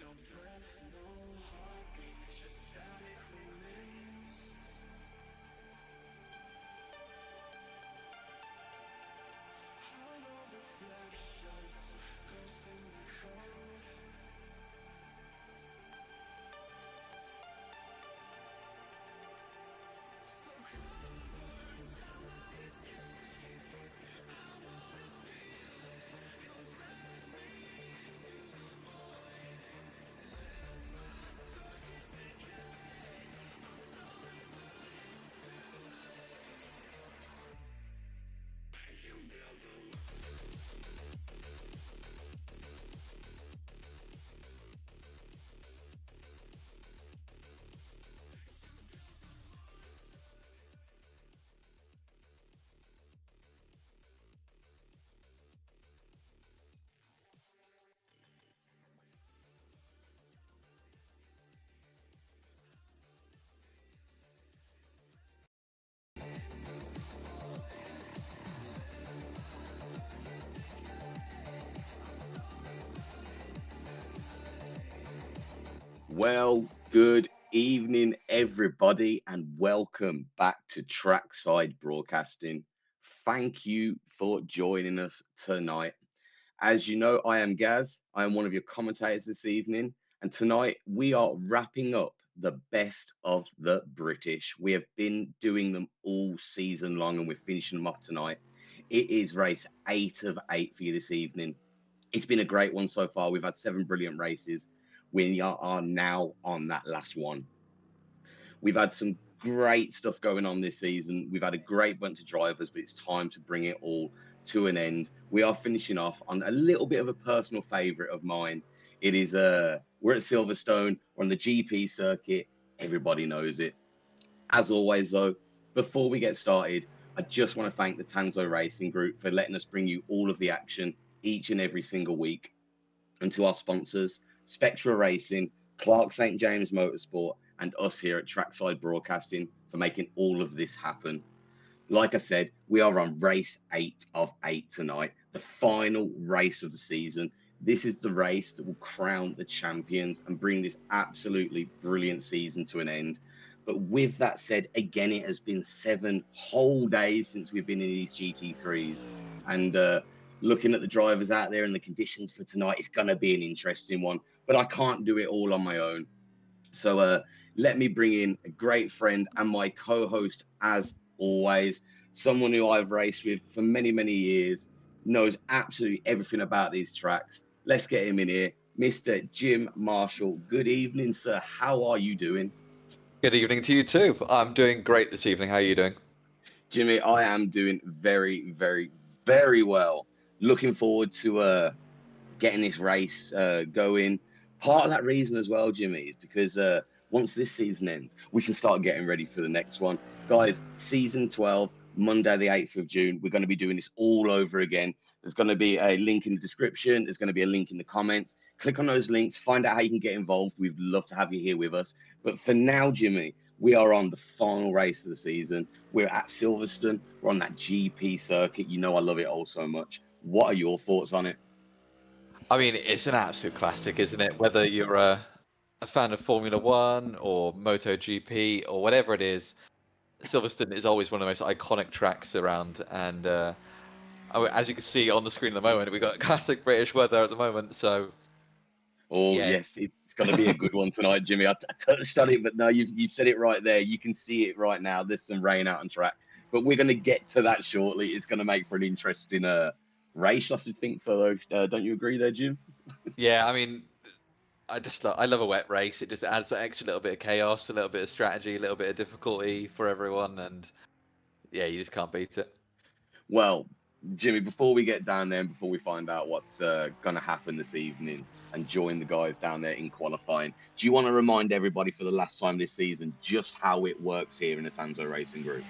No breath, no heartbeat, just static remains. Hollow reflections, ghosts in the cold. So come burn down my escape. I wanna feel it, come drag me into the void. Let my circuits decay. I'm falling, but it's too late. You never. Well, good evening, everybody, and welcome back to Trackside Broadcasting. Thank you for joining us tonight. As you know, I am Gaz. I am one of your commentators this evening, and tonight we are wrapping up the best of the British. We have been doing them all season long, and we're finishing them off tonight. It is race 8 of 8 for you this evening. It's been a great one so far. We've had 7 brilliant races. We are now on that last one. We've had some great stuff going on this season. We've had a great bunch of drivers, but it's time to bring it all to an end. We are finishing off on a little bit of a personal favourite of mine. It is we're at Silverstone, we're on the GP circuit. Everybody knows it. As always, though, before we get started, I just want to thank the Tanzo Racing Group for letting us bring you all of the action each and every single week, and to our sponsors, Spectra Racing, Clark St. James Motorsport, and us here at Trackside Broadcasting for making all of this happen. Like I said, we are on race 8 of 8 tonight, the final race of the season. This is the race that will crown the champions and bring this absolutely brilliant season to an end. But with that said, again, it has been 7 whole days since we've been in these GT3s. And looking at the drivers out there and the conditions for tonight, it's going to be an interesting one. But I can't do it all on my own. So let me bring in a great friend and my co-host, as always, someone who I've raced with for many, many years, knows absolutely everything about these tracks. Let's get him in here. Mr. Jim Marshall. Good evening, sir. How are you doing? Good evening to you too. I'm doing great this evening. How are you doing? Jimmy, I am doing very, very, very well. Looking forward to getting this race going. Part of that reason as well, Jimmy, is because once this season ends, we can start getting ready for the next one. Guys, season 12, Monday, the 8th of June, we're going to be doing this all over again. There's going to be a link in the description. There's going to be a link in the comments. Click on those links, find out how you can get involved. We'd love to have you here with us. But for now, Jimmy, we are on the final race of the season. We're at Silverstone. We're on that GP circuit. You know I love it all so much. What are your thoughts on it? I mean, it's an absolute classic, isn't it? Whether you're a fan of Formula One or MotoGP or whatever it is, Silverstone is always one of the most iconic tracks around. And as you can see on the screen at the moment, we've got classic British weather at the moment. So, Oh yeah. yes, it's going to be a good one tonight, Jimmy. I touched on it, but no, you said it right there. You can see it right now. There's some rain out on track, but we're going to get to that shortly. It's going to make for an interesting race, I should think so. Don't you agree there, Jim? Yeah, I mean, I love a wet race. It just adds that extra little bit of chaos, a little bit of strategy, a little bit of difficulty for everyone, and yeah, you just can't beat it. Well, Jimmy, before we get down there and before we find out what's going to happen this evening and join the guys down there in qualifying, do you want to remind everybody for the last time this season just how it works here in the Tanzo Racing Group?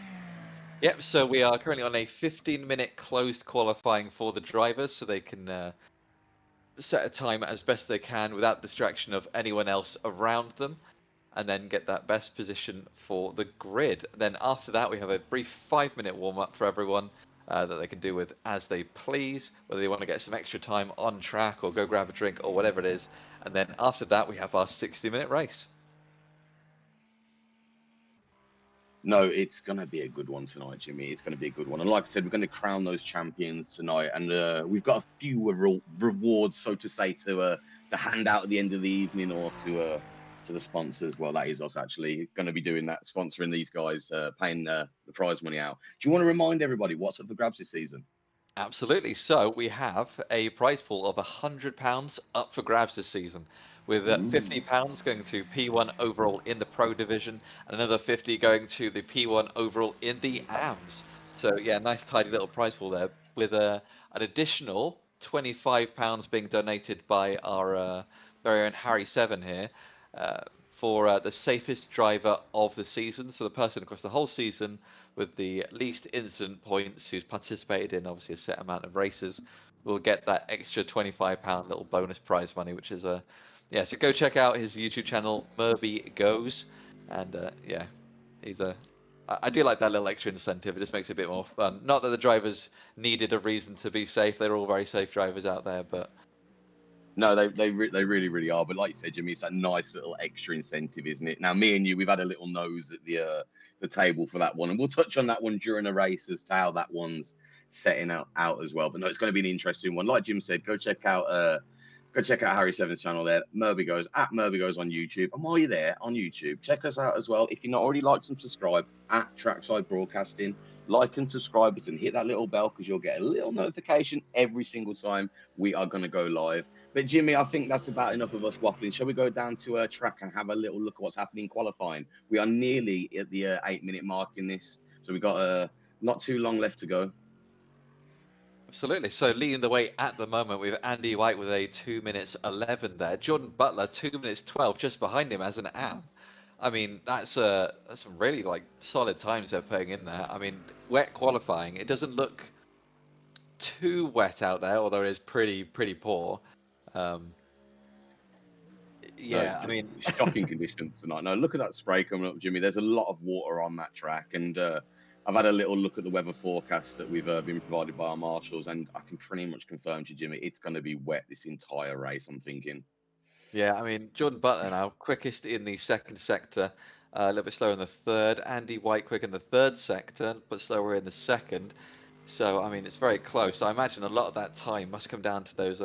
Yep, so we are currently on a 15-minute closed qualifying for the drivers, so they can set a time as best they can without distraction of anyone else around them, and then get that best position for the grid. Then after that, we have a brief 5-minute warm-up for everyone that they can do with as they please, whether they want to get some extra time on track or go grab a drink or whatever it is. And then after that, we have our 60-minute race. No, it's going to be a good one tonight, Jimmy. It's going to be a good one. And like I said, we're going to crown those champions tonight. And we've got a few rewards, so to say, to hand out at the end of the evening or to the sponsors. Well, that is us actually going to be doing that, sponsoring these guys, paying the prize money out. Do you want to remind everybody what's up for grabs this season? Absolutely. So we have a prize pool of £100 up for grabs this season, with Ooh. £50 going to P1 overall in the Pro division, and another 50 going to the P1 overall in the AMs. So yeah, nice tidy little prize pool there, with an additional £25 being donated by our very own Harry Seven here. For the safest driver of the season, so the person across the whole season with the least incident points who's participated in obviously a set amount of races will get that extra £25 little bonus prize money, which is a yeah. So go check out his YouTube channel, Murby Goes, and yeah, he's a. I do like that little extra incentive. It just makes it a bit more fun. Not that the drivers needed a reason to be safe; they're all very safe drivers out there. But No, they really really are. But like you said, Jimmy, it's that nice little extra incentive, isn't it? Now, me and you, we've had a little nose at the table for that one, and we'll touch on that one during the race as to how that one's setting out as well. But no, it's going to be an interesting one. Like Jim said, go check out Harry Seven's channel there. Murby Goes at Murby Goes on YouTube. And while you're there on YouTube, check us out as well. If you're not already liked and subscribe at Trackside Broadcasting, like and subscribe us and hit that little bell because you'll get a little notification every single time we are going to go live. But Jimmy, I think that's about enough of us waffling. Shall we go down to a track and have a little look at what's happening in qualifying? We are nearly at the 8-minute mark in this, so we've got not too long left to go. absolutely. So leading the way at the moment, we have Andy White with a 2 minutes 11 there. Jordan Butler 2 minutes 12 just behind him as an AM. I mean, that's some really like solid times they're putting in there. I mean, wet qualifying. It doesn't look too wet out there, although it is pretty poor. Um, No, yeah, I mean, shocking conditions tonight. No, look at that spray coming up, Jimmy. There's a lot of water on that track, and I've had a little look at the weather forecast that we've been provided by our marshals, and I can pretty much confirm to you, Jimmy, it's going to be wet this entire race. I'm thinking. yeah, I mean, Jordan Butler now quickest in the second sector, a little bit slower in the third. Andy White quick in the third sector, but slower in the second. So, I mean, it's very close. I imagine a lot of that time must come down to those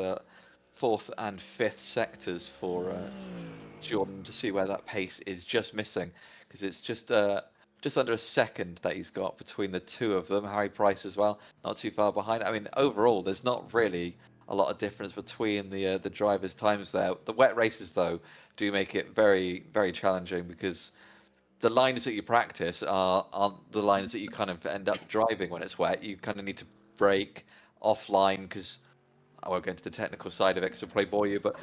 fourth and fifth sectors for Jordan to see where that pace is just missing, because it's just under a second that he's got between the two of them. Harry Price as well, not too far behind. I mean, overall, there's not really a lot of difference between the drivers' times there. The wet races though do make it very challenging because the lines that you practice aren't the lines that you kind of end up driving when it's wet. You kind of need to brake offline because I won't go into the technical side of it because it'll probably bore you, but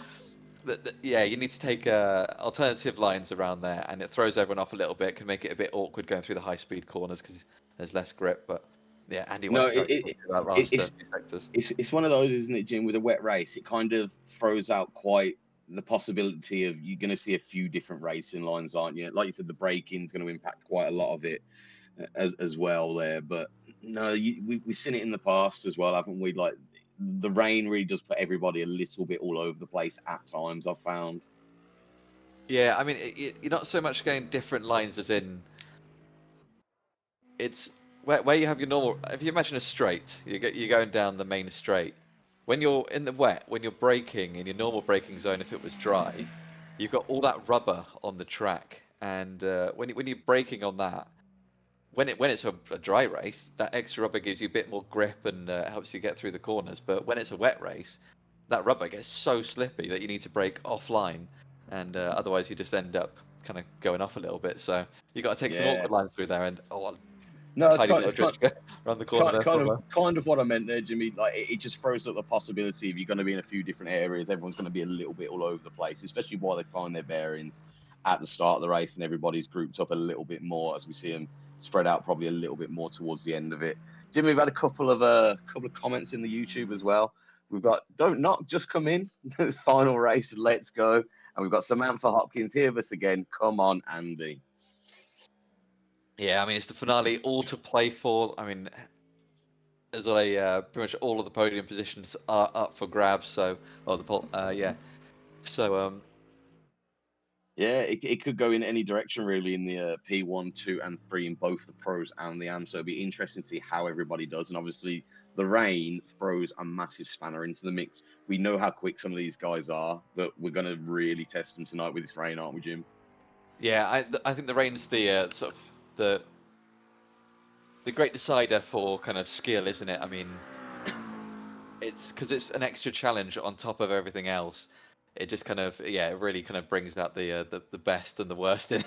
yeah, you need to take alternative lines around there, and it throws everyone off a little bit. Can make it a bit awkward going through the high speed corners because there's less grip. But yeah, Andy No, White very talking about last it's few sectors. it's one of those, isn't it, Jim? With a wet race, it kind of throws out quite the possibility of you're going to see a few different racing lines, aren't you? Like you said, the braking going to impact quite a lot of it as well there. But no, we've seen it in the past as well, haven't we? Like the rain really does put everybody a little bit all over the place at times. I've found. Yeah, I mean, you're not so much going different lines as in it's where you have your normal. If you imagine a straight, you're going down the main straight. When you're in the wet, when you're braking in your normal braking zone, if it was dry, you've got all that rubber on the track, and when you're braking on that, when it's a dry race, that extra rubber gives you a bit more grip and helps you get through the corners. But when it's a wet race, that rubber gets so slippy that you need to brake offline, and otherwise you just end up kind of going off a little bit. So you got to take some Yeah. awkward lines through there, and No, tiny little drift around the corner there from kind of what I meant there, Jimmy. Like it just throws up the possibility if you're going to be in a few different areas, everyone's going to be a little bit all over the place, especially while they find their bearings at the start of the race, and everybody's grouped up a little bit more as we see them spread out probably a little bit more towards the end of it. Jimmy, we've had a couple of comments in the YouTube as well. We've got don't not just come in, the final race, let's go, and we've got Samantha Hopkins here with us again. Come on, Andy. Yeah, I mean, it's the finale, all to play for. I mean, as pretty much all of the podium positions are up for grabs. So, yeah. So, Yeah, it could go in any direction really in the P1, 2, and 3 in both the pros and the AM. So it'd be interesting to see how everybody does. And obviously, the rain throws a massive spanner into the mix. We know how quick some of these guys are, but we're going to really test them tonight with this rain, aren't we, Jim? yeah, I think the rain's the sort of the great decider for kind of skill, isn't it? I mean, it's because it's an extra challenge on top of everything else. It just kind of it really kind of brings out the best and the worst in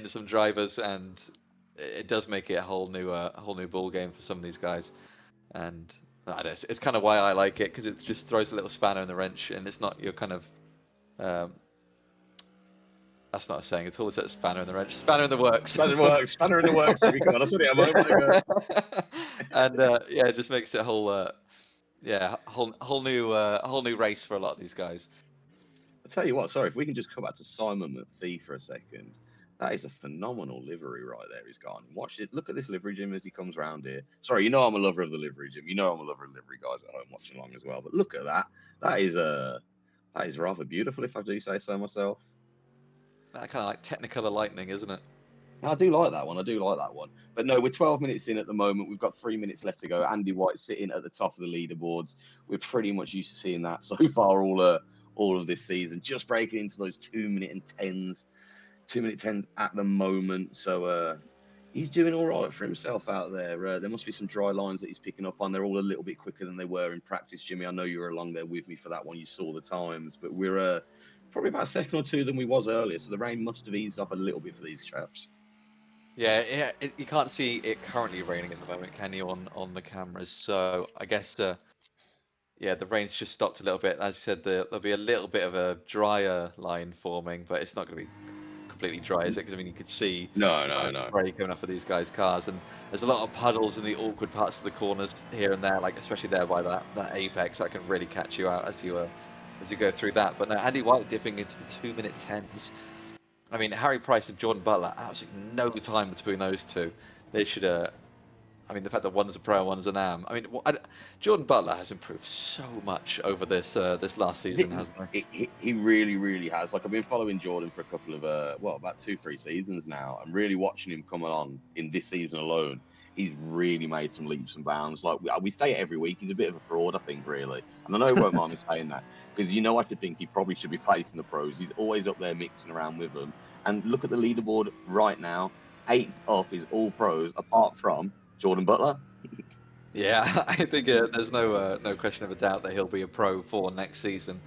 some drivers, and it does make it a whole new ball game for some of these guys. And I don't know, it's kind of why I like it, because it just throws a little spanner in the wrench, and it's not your kind of um, that's not a saying at all. It's a spanner in the wrench, spanner in the works. Spanner in the works, Jimmy. Come on, I said it a moment ago. And yeah, it just makes it a whole new race for a lot of these guys. I tell you what, sorry, if we can just come back to Simon McPhee for a second. That is a phenomenal livery right there. He's gone. Watch it. Look at this livery, Jim, as he comes round here. Sorry, you know I'm a lover of the livery, Jim. You know I'm a lover of livery guys at home watching along as well. But look at that. That is rather beautiful, if I do say so myself. That kind of like Technicolor lightning, isn't it? I do like that one. I do like that one. But no, we're 12 minutes in at the moment. We've got 3 minutes left to go. Andy White sitting at the top of the leaderboards. We're pretty much used to seeing that so far all of this season. Just breaking into those 2 minute tens at the moment. So he's doing all right for himself out there. There must be some dry lines that he's picking up on. They're all a little bit quicker than they were in practice, Jimmy. I know you were along there with me for that one. You saw the times, but we're probably about a second or two than we was earlier. So the rain must have eased off a little bit for these chaps. Yeah, you can't see it currently raining at the moment, can you, on the cameras? So I guess yeah, the rain's just stopped a little bit. As you said, there'll be a little bit of a drier line forming, but it's not going to be completely dry, is it? Because I mean, you could see No, the no, amount of no. spray coming off of these guys' cars, and there's a lot of puddles in the awkward parts of the corners here and there, like especially there by that apex, that can really catch you out as you go through that. But no, Andy White dipping into the 2 minute tens. I mean, Harry Price and Jordan Butler, absolutely no time between those two. They should I mean, the fact that one's a pro, one's an am. I mean, Jordan Butler has improved so much over this last season, hasn't he? He really, really has. Like I've been following Jordan for a couple of about 2, 3 seasons now, and really watching him come on in this season alone. He's really made some leaps and bounds. Like we say it every week, he's a bit of a fraud, I think, really. And I know he won't mind me saying that because I should think he probably should be placing the pros. He's always up there mixing around with them. And look at the leaderboard right now. Eighth up is all pros, apart from Jordan Butler. Yeah, I think there's no question of a doubt that he'll be a pro for next season,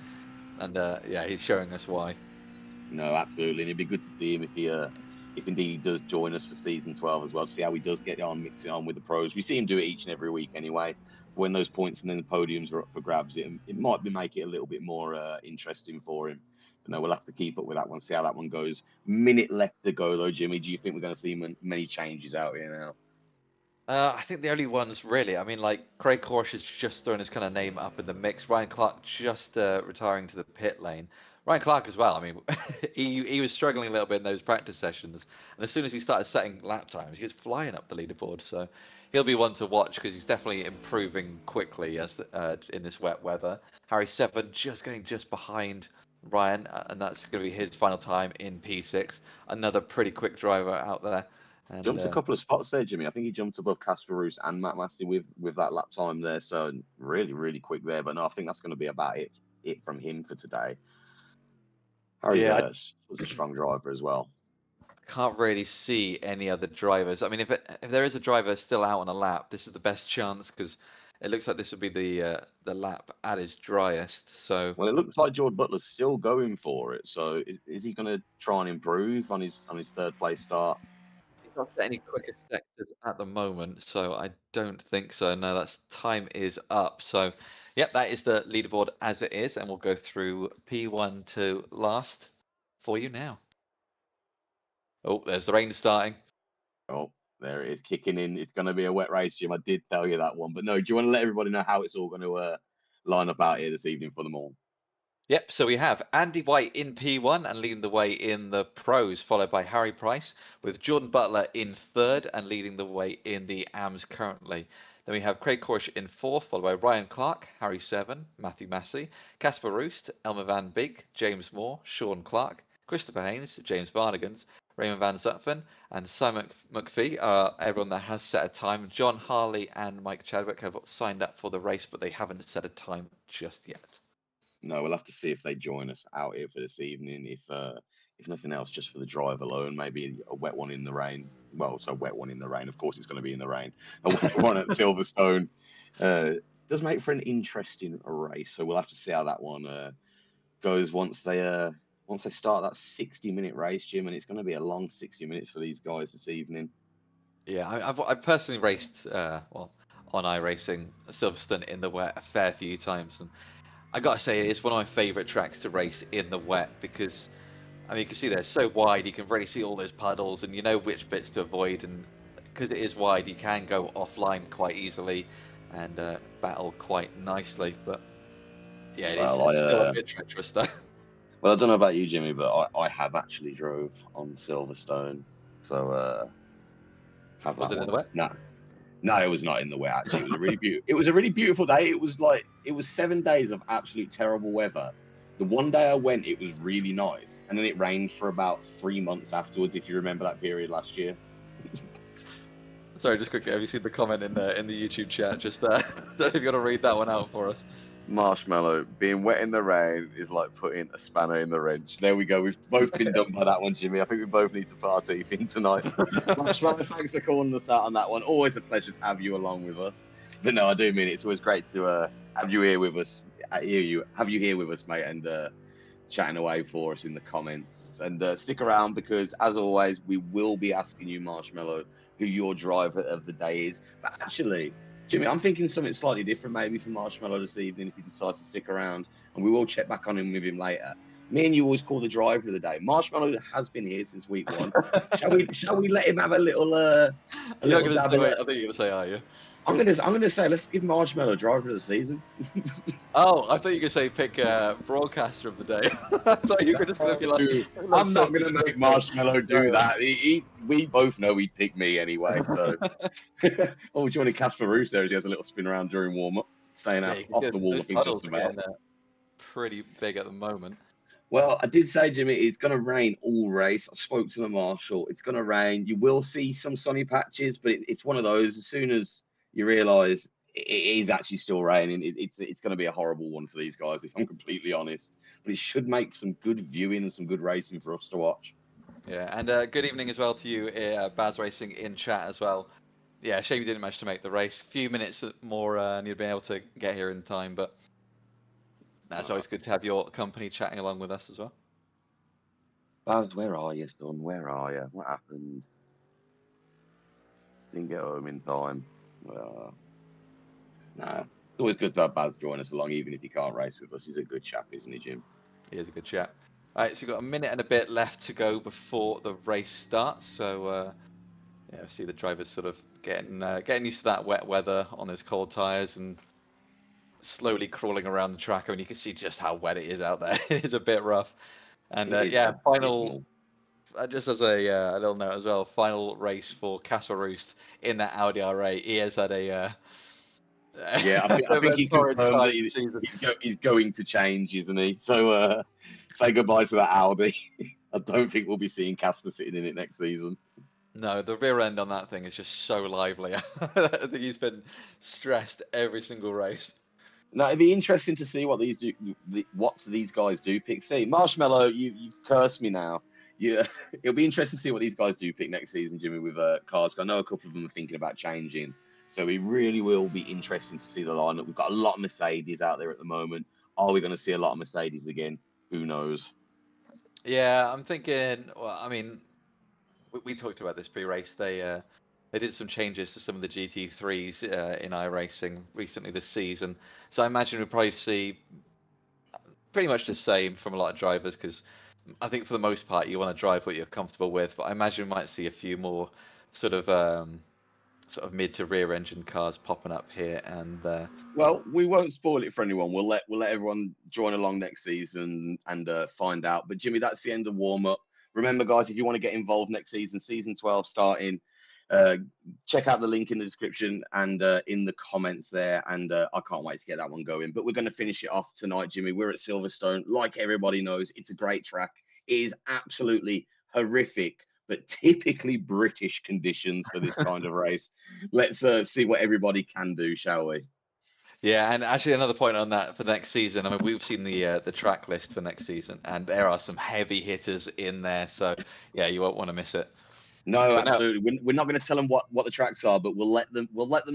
and yeah, he's showing us why. No, absolutely. And it'd be good to see him if indeed he does join us for season 12 as well, to see how he does get on, mixing on with the pros. We see him do it each and every week anyway. When those points and then the podiums are up for grabs, it might be make it a little bit more interesting for him. But no, we'll have to keep up with that one, see how that one goes. Minute left to go, though, Jimmy. Do you think we're going to see many changes out here now? I think the only ones really, I mean, like Craig Corsh has just thrown his kind of name up in the mix. Ryan Clark just retiring to the pit lane. Ryan Clark as well. I mean, he was struggling a little bit in those practice sessions, and as soon as he started setting lap times, he was flying up the leaderboard. So he'll be one to watch because he's definitely improving quickly as in this wet weather. Harry Seven just going just behind Ryan, and that's going to be his final time in P6. Another pretty quick driver out there. And Jumped a couple of spots there, Jimmy. I think he jumped above Casper Roos and Matt Massey with that lap time there. So really, really quick there. But no, I think that's going to be about it from him for today. Harry's yeah, was a strong driver as well. can't really see any other drivers. I mean, if there is a driver still out on a lap, this is the best chance because it looks like this would be the lap at its driest. So Well, it looks like George Butler's still going for it. So is he going to try and improve on his third place start? he's not set any quicker sectors at the moment, so I don't think so. No, that's time is up. So, yep, that is the leaderboard as it is, and we'll go through P1 to last for you now. Oh, there's the rain starting. Oh, there it is kicking in. It's going to be a wet race, Jim. I did tell you that one. But no, do you want to let everybody know how it's all going to line up out here this evening for them all? Yep, so we have Andy White in P1 and leading the way in the pros, followed by Harry Price, with Jordan Butler in third and leading the way in the AMs currently. Then we have Craig Korsch in fourth, followed by Ryan Clark, Harry Seven, Matthew Massey, Casper Roost, Elmer Van Beek, James Moore, Sean Clark, Christopher Haynes, James Varnagans, Raymond Van Zutphen, and Simon McPhee are everyone that has set a time. John Harley and Mike Chadwick have signed up for the race, but they haven't set a time just yet. No, we'll have to see if they join us out here for this evening. If nothing else, just for the drive alone, maybe a wet one in the rain. Well, so wet one in the rain. Of course, it's going to be in the rain. A wet one at Silverstone does make for an interesting race. So we'll have to see how that one goes once they start that 60-minute race, Jim. And it's going to be a long 60 minutes for these guys this evening. Yeah, I've personally raced well on iRacing Silverstone in the wet a fair few times, and I gotta say it's one of my favourite tracks to race in the wet because I mean you can see they're so wide, you can really see all those puddles, and you know which bits to avoid, and because it is wide, you can go offline quite easily and battle quite nicely. But yeah, Well, it's still a bit treacherous though. well, I don't know about you, Jimmy, but I have actually drove on Silverstone, so have Was that it in the one. wet? No, no, it was not in the wet. Actually, it was a really beautiful. It was a really beautiful day. It was 7 days of absolute terrible weather. The one day I went, it was really nice, and then it rained for about 3 months afterwards. If you remember that period last year. Sorry, just quickly, have you seen the comment in the YouTube chat? Just don't know if you got to read that one out for us. Marshmallow, being wet in the rain is like putting a spanner in the wrench. There we go. We've both been done by that one, Jimmy. I think we both need to put our teeth in tonight. Marshmallow, thanks for calling us out on that one. Always a pleasure to have you along with us. But no, I do mean it. It's always great to have you here with us. Have you here with us, mate, and chatting away for us in the comments. And stick around because, as always, we will be asking you, Marshmallow, who your driver of the day is. But actually, Jimmy, I'm thinking something slightly different maybe for Marshmallow this evening if he decides to stick around, and we will check back on him with him later. Me and you always call the driver of the day. Marshmallow has been here since week one. Shall we let him have a little You're not going to dab say, in wait, it? I think you're going to say, are you? I'm gonna say let's give Marshmallow driver of the season. Oh, I thought you were going to say pick broadcaster of the day. I thought you were just going to be like, I'm not going to make Marshmallow do that. We both know he'd pick me anyway. So, oh, joining Casper Roos there as he has a little spin around during warm up, staying Yeah, you can off see the wall. I those think puddles just are about. getting pretty big at the moment. Well, I did say, Jimmy, it's going to rain all race. I spoke to the marshal. It's going to rain. You will see some sunny patches, but it's one of those. As soon as you realise it is actually still raining, it's going to be a horrible one for these guys, if I'm completely honest. But it should make some good viewing and some good racing for us to watch. Yeah, and good evening as well to you, Baz Racing in chat as well. Yeah, shame you didn't manage to make the race. A few minutes more and you'd been able to get here in time, but it's always good to have your company chatting along with us as well. Baz, where are you, son? Where are you? What happened? Didn't get home in time. Nah. It's always good to have Baz join us along, even if he can't race with us. He's a good chap, isn't he, Jim? He is a good chat. All right, so you've got a minute and a bit left to go before the race starts. So yeah, I see the drivers sort of getting used to that wet weather on those cold tyres and slowly crawling around the track. I mean, you can see just how wet it is out there. It is a bit rough. And It is yeah, final. abysmal. Just as a little note as well, final race for Castle Roost in that Audi R8. He has had a Yeah, I think a he's torrid confirmed that time this season. he's going to change, isn't he? So say goodbye to that Audi. I don't think we'll be seeing Casper sitting in it next season. No, the rear end on that thing is just so lively. I think he's been stressed every single race. Now it'd be interesting to see what these guys do pick. See, Marshmallow, you've cursed me now. Yeah, it'll be interesting to see what these guys do pick next season, Jimmy, with cars. I know a couple of them are thinking about changing So it really will be interesting to see the lineup. We've got a lot of Mercedes out there at the moment. Are we going to see a lot of Mercedes again? Who knows? Yeah, I'm thinking. Well, I mean, we talked about this pre-race. They did some changes to some of the GT3s in iRacing recently this season, so I imagine we'll probably see pretty much the same from a lot of drivers because I think for the most part you want to drive what you're comfortable with. But I imagine we might see a few more sort of sort of mid to rear engine cars popping up here and there. Well, we won't spoil it for anyone. We'll let everyone join along next season and find out. But Jimmy, that's the end of warm up. Remember, guys, if you want to get involved next season, season 12 starting, uh, check out the link in the description and in the comments there. And I can't wait to get that one going. But we're going to finish it off tonight, Jimmy. We're at Silverstone. Like everybody knows, it's a great track. It is absolutely horrific, but typically British conditions for this kind of race. Let's see what everybody can do, shall we? Yeah, and actually another point on that for next season. I mean, we've seen the track list for next season, and there are some heavy hitters in there. So yeah, you won't want to miss it. No, But no, absolutely. We're not going to tell them what the tracks are, but we'll let them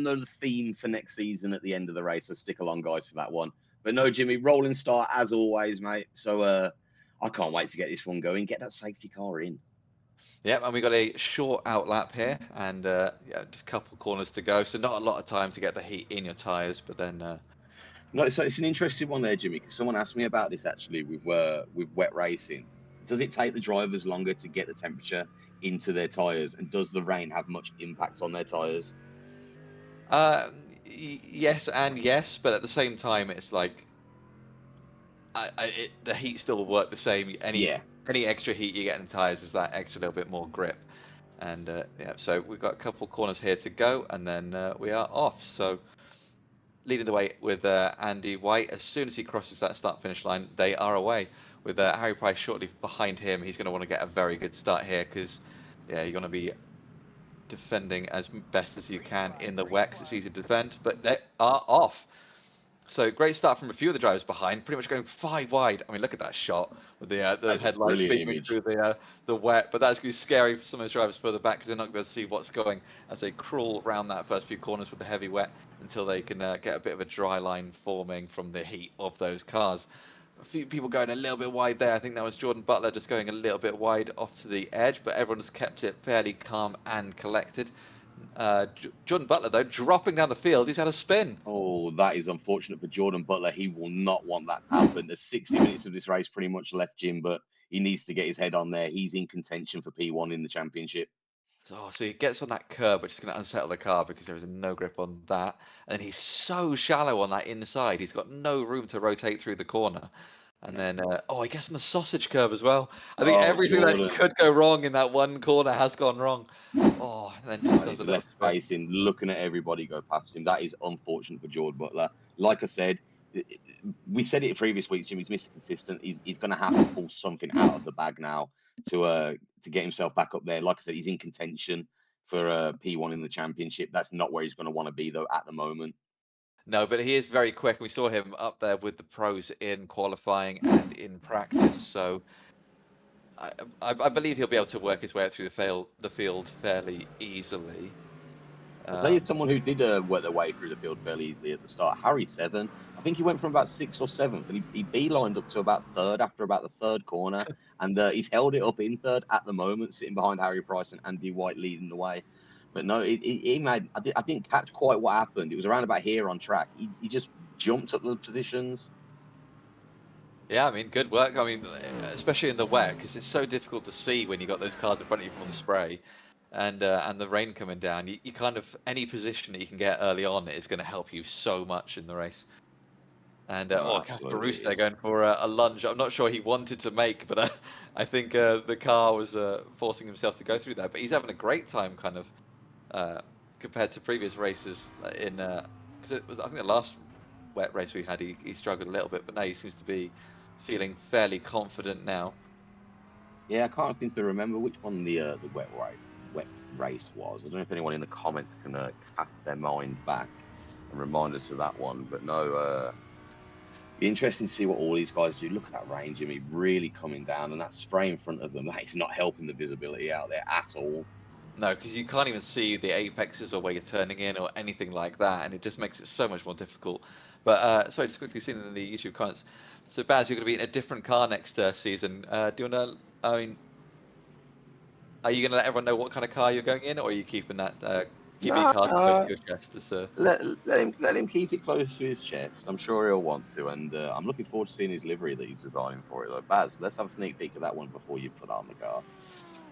know the theme for next season at the end of the race. So stick along, guys, for that one. But no, Jimmy, rolling start as always, mate. So I can't wait to get this one going. Get that safety car in. yeah, and we got a short out lap here, and yeah, just a couple corners to go. So not a lot of time to get the heat in your tires, but then No, so it's an interesting one there, Jimmy, because someone asked me about this actually with wet racing. Does it take the drivers longer to get the temperature into their tires, and does the rain have much impact on their tires? uh, yes and yes, but at the same time, it's like the heat still will work the same. Yeah. Any extra heat you get in the tires is that extra little bit more grip. And yeah, so we've got a couple corners here to go, and then we are off. So leading the way with Andy White. As soon as he crosses that start finish line, they are away. With Harry Price shortly behind him, he's going to want to get a very good start here because yeah, you're going to be defending as best as you can in the wet 'cause it's easy to defend. But they are off. So great start from a few of the drivers behind, pretty much going 5 wide. I mean, look at that shot with the That's a headlights brilliant beaming image. through the wet. But that's going to be scary for some of the drivers further back because they're not going to be able to see what's going as they crawl around that first few corners with the heavy wet until they can get a bit of a dry line forming from the heat of those cars. A few people going a little bit wide there. I think that was Jordan Butler just going a little bit wide off to the edge, but everyone's kept it fairly calm and collected. Jordan Butler, though, dropping down the field, he's had a spin. Oh, that is unfortunate for Jordan Butler. He will not want that to happen. There's 60 minutes of this race pretty much left, Jim, but he needs to get his head on there. He's in contention for P1 in the championship. Oh, so he gets on that curb, which is going to unsettle the car because there is no grip on that. And then he's so shallow on that inside, he's got no room to rotate through the corner. And then, oh, he gets on the sausage curve as well. I think Oh, everything that Jordan. could go wrong in that one corner has gone wrong. Oh, and then just And does he's a little left spin. facing, looking at everybody go past him. That is unfortunate for Jordan Butler. Like I said, we said it previous week, Jim. He's Mr. Consistent. He's going to have to pull something out of the bag now to get himself back up there. Like I said, he's in contention for P1 in the championship. That's not where he's going to want to be though at the moment. No, but he is very quick. We saw him up there with the pros in qualifying and in practice. So I believe he'll be able to work his way up through the field fairly easily. I'll tell you Um, someone who did work their way through the field fairly easily at the start. Harry Seven. I think he went from about sixth or seventh, and he beelined up to about third after about the third corner, and he's held it up in third at the moment, sitting behind Harry Price and Andy White leading the way. But no, he made. I didn't catch quite what happened. It was around about here on track. He just jumped up the positions. Yeah, I mean, good work. I mean, especially in the wet, because it's so difficult to see when you got those cars in front of you from all the spray, and the rain coming down. You kind of any position that you can get early on is going to help you so much in the race. And No, oh, Casper absolutely Roos it there is. going for a lunge. I'm not sure he wanted to make, but I think the car was forcing himself to go through that. But he's having a great time, kind of uh, compared to previous races in because it was I think the last wet race we had he struggled a little bit, but now he seems to be feeling fairly confident now. Yeah, I can't seem to remember which one the wet race was. I don't know if anyone in the comments can cast their mind back and remind us of that one. But no, be interesting to see what all these guys do. Look at that rain, Jimmy, really coming down, and that spray in front of them. That is not helping the visibility out there at all. No, because you can't even see the apexes or where you're turning in or anything like that, and it just makes it so much more difficult. But sorry, just quickly seeing in the YouTube comments. So Baz, you're going to be in a different car next season. Do you want to? I mean, are you going to let everyone know what kind of car you're going in, or are you keeping that keeping your No, card close to your chest? As, let him keep it close to his chest. I'm sure he'll want to, and I'm looking forward to seeing his livery that he's designing for it. Though, Baz, let's have a sneak peek of that one before you put that on the car.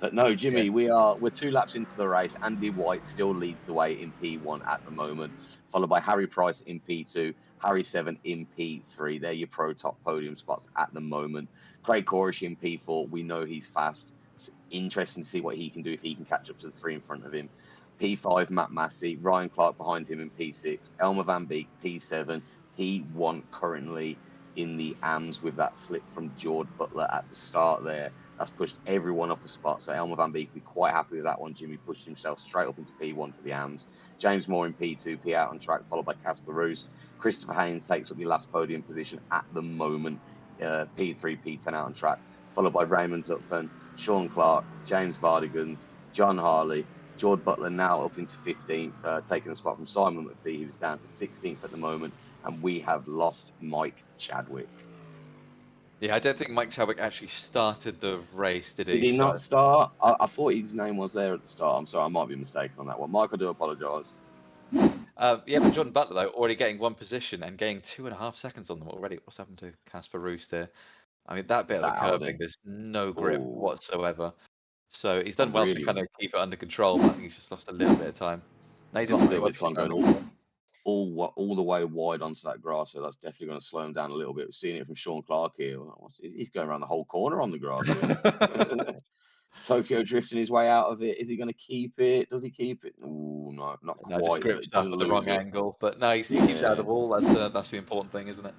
But no, yeah, Jimmy, we're 2 laps into the race. Andy White still leads the way in P1 at the moment, followed by Harry Price in P2, Harry Seven in P3. They're your pro top podium spots at the moment. Craig Corish in P4. We know he's fast. It's interesting to see what he can do if he can catch up to the three in front of him. P5, Matt Massey, Ryan Clark behind him in P6, Elmer Van Beek, P7, P1 currently in the AMS with that slip from George Butler at the start there. That's pushed everyone up a spot. So Elmer Van Beek will be quite happy with that one. Jimmy pushed himself straight up into P1 for the AMS. James Moore in P2, P out on track, followed by Casper Roos. Christopher Haynes takes up the last podium position at the moment. P3, P10 out on track, followed by Raymond Zutphen, Sean Clark, James Vardigans, John Harley, George Butler now up into 15th, taking a spot from Simon McPhee, who's down to 16th at the moment. And we have lost Mike Chadwick. yeah. I don't think Mike Chadwick actually started the race, did Did he? he So not start? I thought his name was there at the start. I'm sorry, I might be mistaken on that one. Mike, I do apologise. yeah, but Jordan Butler though already getting one position and getting 2.5 seconds on them already. What's happened to Casper Roos there? I mean, that bit Is of the that curbing, Audi? there's no grip Oh, whatsoever. So he's I done well to really kind want. of keep it under control, but I think he's just lost a little bit of time. No, he He's did lost a pretty little well bit to of keep time it going under control. all the way wide onto that grass, so that's definitely going to slow him down a little bit. We're seeing it from Sean Clark here. He's going around the whole corner on the grass here. Tokyo drifting his way out of it. Is he going to keep it? Does he keep it? Oh no, not No, just quite. grip It stuff doesn't at the lose wrong it. angle. But no, he keeps out of the Yeah. wall. That's the important thing, isn't it?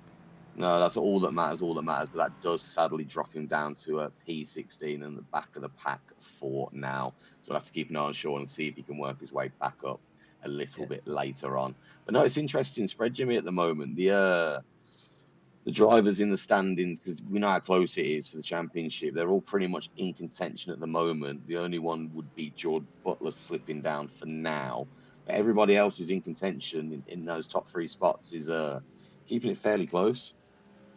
No, that's all that matters. All that matters. But that does sadly drop him down to a P16 and the back of the pack for now. So we'll have to keep an eye on Sean and see if he can work his way back up a little Yeah. bit later on. But no, it's interesting spread, Jimmy, at the moment. The drivers in the standings, because we know how close it is for the championship, they're all pretty much in contention at the moment. The only one would be George Butler slipping down for now. But everybody else who's in contention in those top three spots is keeping it fairly close.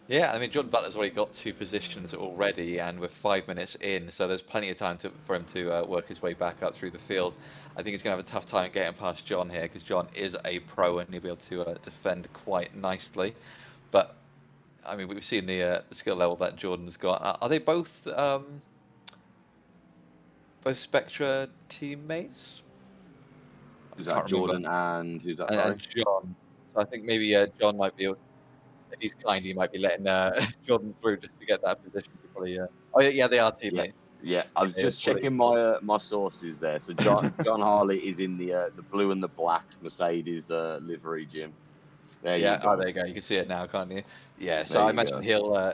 Yeah, I mean, Jordan Butler's already got 2 positions already, and we're 5 minutes in, so there's plenty of time for him to work his way back up through the field. I think he's going to have a tough time getting past John here because John is a pro and he'll be able to defend quite nicely. But I mean, we've seen the skill level that Jordan's got. Are they both Spectra teammates? I Who's that? can't remember. Jordan and who's that? And Sorry. John. So I think maybe John might be, if he's kind, he might be letting Jordan through just to get that position. Probably. Oh yeah, they are Yeah, teammates. yeah. I was Yeah, just probably. checking my sources there. So John Harley is in the blue and the black Mercedes livery, Jim. There you Yeah. Oh, go. there you go. You can see it now, can't you? Yeah. So There I you imagine go.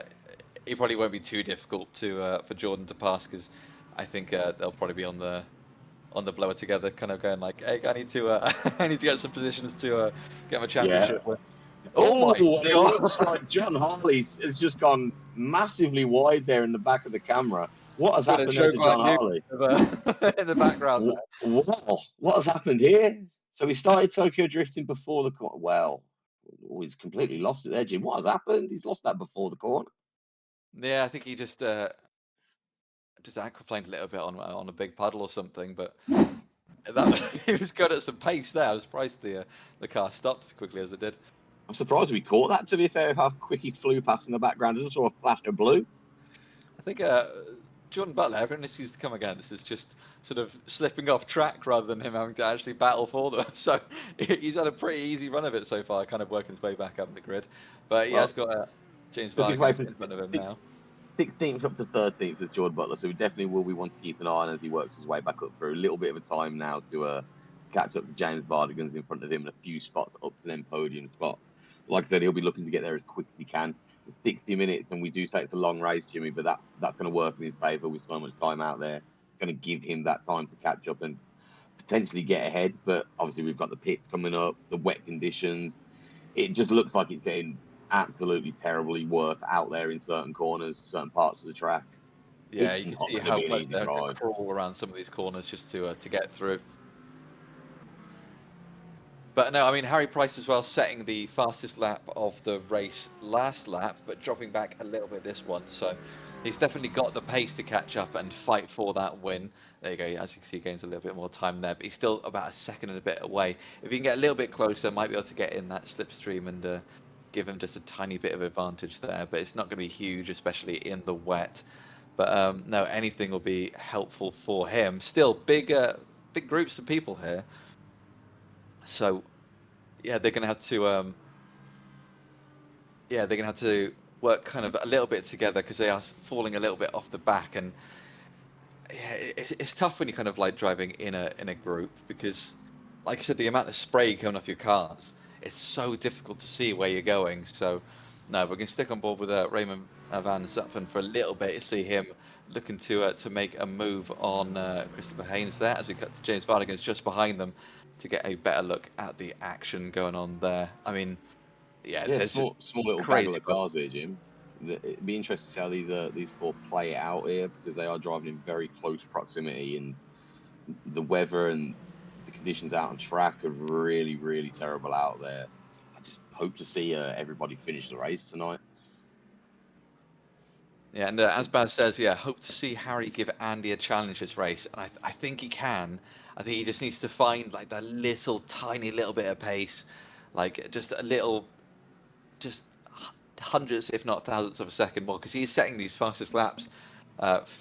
he probably won't be too difficult to for Jordan to pass because I think they'll probably be on the blower together, kind of going like, "Hey, I need to I need to get some positions to get my Yeah. championship with." Oh Oh, my and it god! looks like John Harley has just gone massively wide there in the back of the camera. What has Doing a happened there show to behind John you Harley? in the background there. Wow, what has happened here? So he started Tokyo drifting before the corner. Well, he's completely lost it there, Jim. What has happened? He's lost that before the corner. Yeah, I think he just aquaplaned a little bit on a big puddle or something, but that he was good at some pace there. I was surprised the car stopped as quickly as it did. I'm surprised we caught that, to be fair, how quick he flew past in the background. Just saw a flash of blue. I think Jordan Butler, everyone this seems to come again. This is just sort of slipping off track rather than him having to actually battle for them. So he's had a pretty easy run of it so far, kind of working his way back up in the grid. But he has Well, got James took his way Vargas from in front of him now. 16th up to 13th as Jordan Butler. So we definitely will be one to keep an eye on as he works his way back up through. A little bit of a time now to catch up to James Vardigans in front of him and a few spots up to them podium spot. Like I said, he'll be looking to get there as quick as he can. It's 60 minutes, and we do say it's a long race, Jimmy, but that's going to work in his favour with so much time out there. It's going to give him that time to catch up and potentially get ahead. But obviously, we've got the pits coming up, the wet conditions. It just looks like it's getting absolutely terribly worse out there in certain corners, certain parts of the track. Yeah, It's you can not see going to how be an much easy they have to drive. crawl around some of these corners just to get through. But no, I mean, Harry Price as well, setting the fastest lap of the race last lap, but dropping back a little bit this one. So he's definitely got the pace to catch up and fight for that win. There you go. As you can see, he gains a little bit more time there, but he's still about a second and a bit away. If he can get a little bit closer, might be able to get in that slipstream and give him just a tiny bit of advantage there. But it's not going to be huge, especially in the wet. But no, anything will be helpful for him. Still, big groups of people here. So yeah, they're gonna have to they're gonna have to work kind of a little bit together because they are falling a little bit off the back, and yeah, it's tough when you're kind of like driving in a group because, like I said, the amount of spray coming off your cars, it's so difficult to see where you're going. So no, we're gonna stick on board with Raymond Van Zutphen for a little bit. See him looking to make a move on Christopher Haynes there as we cut to James Vardigan's just behind them to get a better look at the action going on there. I mean, yeah, Yeah, there's just small little gaggle crazy of fun. cars here, Jim. It'd be interesting to see how these four play out here because they are driving in very close proximity, and the weather and the conditions out on track are really, really terrible out there. I just hope to see everybody finish the race tonight. Yeah, and as Baz says, yeah, hope to see Harry give Andy a challenge this race, and I think he can. I think he just needs to find like that little tiny little bit of pace, like just a little, just hundreds, if not thousands of a second more, because he's setting these fastest laps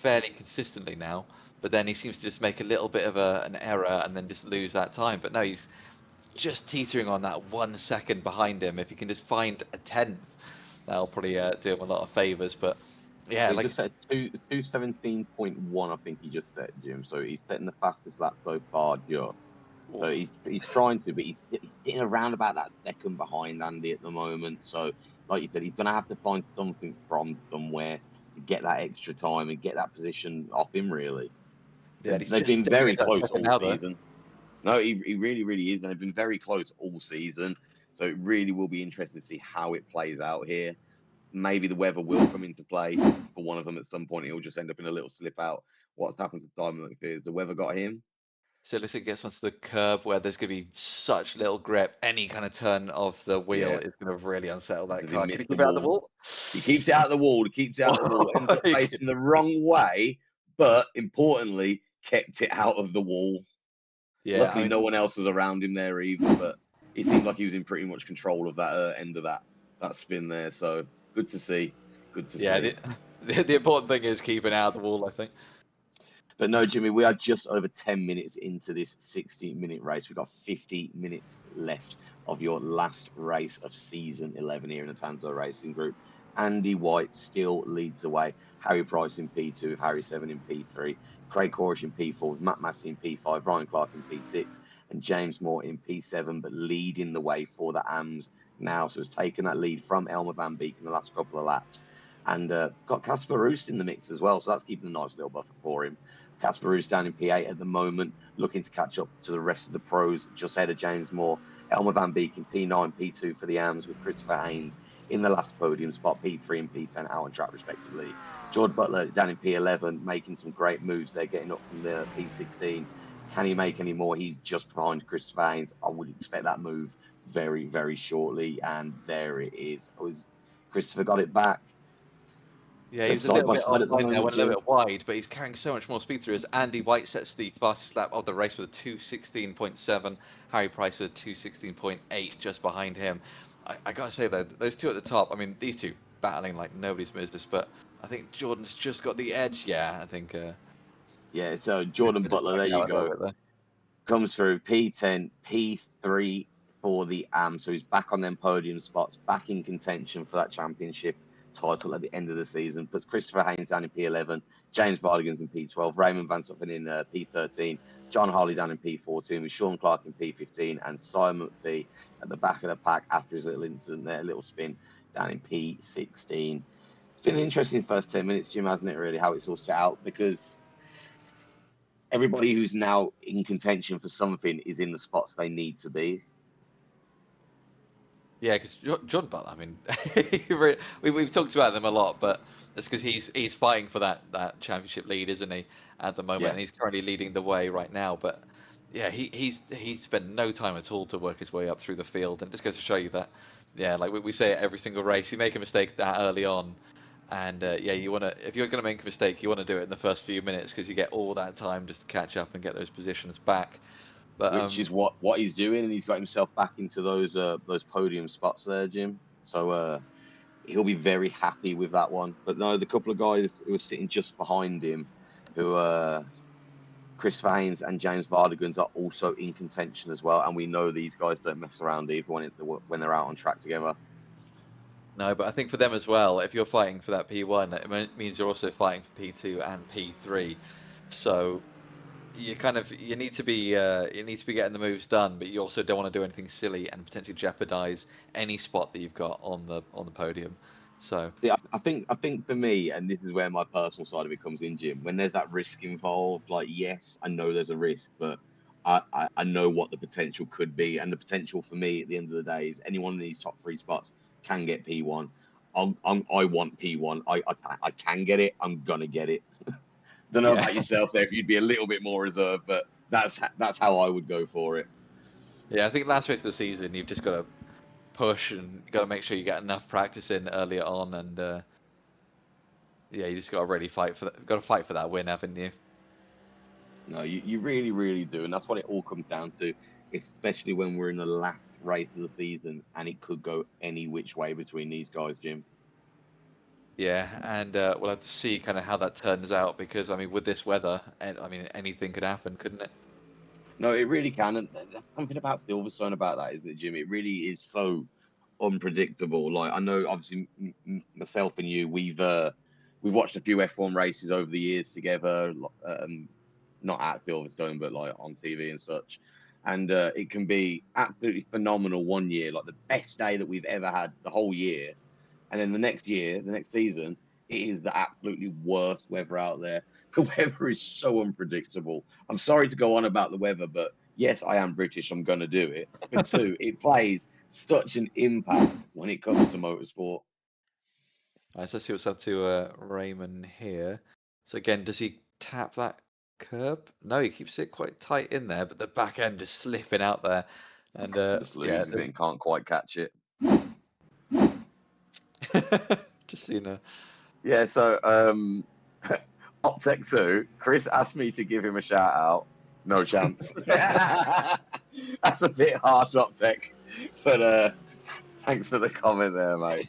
fairly consistently now. But then he seems to just make a little bit of an error and then just lose that time. But no, he's just teetering on that 1 second behind him. If he can just find a tenth, that'll probably do him a lot of favors. But yeah, He like just set 2:17.1, I think he just set, Jim. So he's setting the fastest lap so far, just. So oof. he's trying to, but he's sitting around about that second behind Andy at the moment. So, like you said, he's going to have to find something from somewhere to get that extra time and get that position off him. Really, Yeah, and he's they've just been dipping very into that close second all now, though. season. No, he really, really is, and they've been very close all season. So it really will be interesting to see how it plays out here. Maybe the weather will come into play for one of them at some point. He'll just end up in a little slip out. What's happened to Simon McPhee? The weather got him. So it looks like it gets onto the curb where there's going to be such little grip. Any kind of turn of the wheel Yeah, is going to really unsettle that does he car. Can miss he the keep it out of the wall? wall? He keeps it out of the wall. He keeps it out of the wall. Ends up facing the wrong way, but importantly, kept it out of the wall. Yeah, I Luckily, mean, no one else was around him there either. But it seemed like he was in pretty much control of that end of that spin there. So good to see. Good to yeah, see. the important thing is keeping it out of the wall, I think. But no, Jimmy, we are just over 10 minutes into this 60-minute race. We've got 50 minutes left of your last race of season 11 here in the Tanzo Racing Group. Andy White still leads the way. Harry Price in P2, Harry 7 in P3, Craig Corish in P4, with Matt Massey in P5, Ryan Clark in P6, and James Moore in P7, but leading the way for the AMS now. So it's taken that lead from Elmer Van Beek in the last couple of laps. And got Casper Roost in the mix as well. So that's keeping a nice little buffer for him. Casper Ruud's down in P8 at the moment, looking to catch up to the rest of the pros, just ahead of James Moore. Elmer Van Beek in P9, P2 for the AMs, with Christopher Haynes in the last podium spot, P3 and P10 out on track, respectively. George Butler down in P11, making some great moves. They're getting up from the P16. Can he make any more? He's just behind Christopher Haynes. I would expect that move very, very shortly. And there it is. Christopher got it back. Yeah, he They're was a side little by bit side at the offline there, moment, went a little Jim. bit wide, but he's carrying so much more speed through as Andy White sets the fastest lap of the race with a 2:16.7. Harry Price with a 2:16.8 just behind him. I gotta say though, those two at the top, I mean, these two battling like nobody's business, but I think Jordan's just got the edge. Yeah, I think Yeah, so Jordan Christopher just Butler, stuck there it you out a little go. bit there. Comes through P10, P3 for the AM. So he's back on them podium spots, back in contention for that championship title at the end of the season. Puts Christopher Haynes down in P11, James Vardigan's in P12, Raymond Van Suppen in P13, John Harley down in P14, with Sean Clark in P15, and Simon McPhee at the back of the pack after his little incident there, little spin down in P16. It's been an interesting first 10 minutes, Jim, hasn't it, really, how it's all set out? Because everybody who's now in contention for something is in the spots they need to be. Yeah, because John Butler, I mean, we've talked about them a lot, but It's because he's fighting for that championship lead, isn't he, at the moment, Yeah, and he's currently leading the way right now. But yeah, he's spent no time at all to work his way up through the field, and it just goes to show you that, yeah, like we say at every single race, you make a mistake that early on, and yeah, you wanna if you're gonna make a mistake, you wanna do it in the first few minutes because you get all that time just to catch up and get those positions back. But which is what he's doing, and he's got himself back into those podium spots there, Jim. So he'll be very happy with that one. But no, the couple of guys who are sitting just behind him, who Chris Vaines and James Vardigans are also in contention as well, and we know these guys don't mess around either when they're out on track together. No, but I think for them as well, if you're fighting for that P1, means you're also fighting for P2 and P3. So you need to be getting the moves done, but you also don't want to do anything silly and potentially jeopardize any spot that you've got on the podium. So See, I think for me, and this is where my personal side of it comes in, Jim. When there's that risk involved, like yes, I know there's a risk, but I know what the potential could be, and the potential for me at the end of the day is any one of these top three spots can get P1. I want P1. I can get it. I'm gonna get it. Don't know yeah, about yourself there if you'd be a little bit more reserved, but that's how I would go for it. yeah. I think last race of the season, you've just got to push and got to make sure you get enough practice in earlier on, and yeah, you just got to really got to fight for that win, haven't you? No, you really, really do. And that's what it all comes down to, especially when we're in the last race of the season and it could go any which way between these guys, Jim. Yeah, and we'll have to see kind of how that turns out because I mean, with this weather, and I mean, anything could happen, couldn't it? No, it really can. And there's something about Silverstone about that, isn't it, Jim? It really is so unpredictable. Like I know, obviously, myself and you, we've watched a few F1 races over the years together, not at Silverstone, but like on TV and such. And it can be absolutely phenomenal one year, like the best day that we've ever had the whole year. And then the next year, the next season, it is the absolutely worst weather out there. The weather is so unpredictable. I'm sorry to go on about the weather, but yes, I am British. I'm going to do it. But two, it plays such an impact when it comes to motorsport. Right, so let's see what's up to Raymond here. So again, does he tap that curb? No, he keeps it quite tight in there, but the back end just slipping out there. And Just yeah, loses it and can't quite catch it. just seen a Yeah, so Optech 2, Chris asked me to give him a shout out. No chance. That's a bit harsh, Optech. But thanks for the comment there, mate.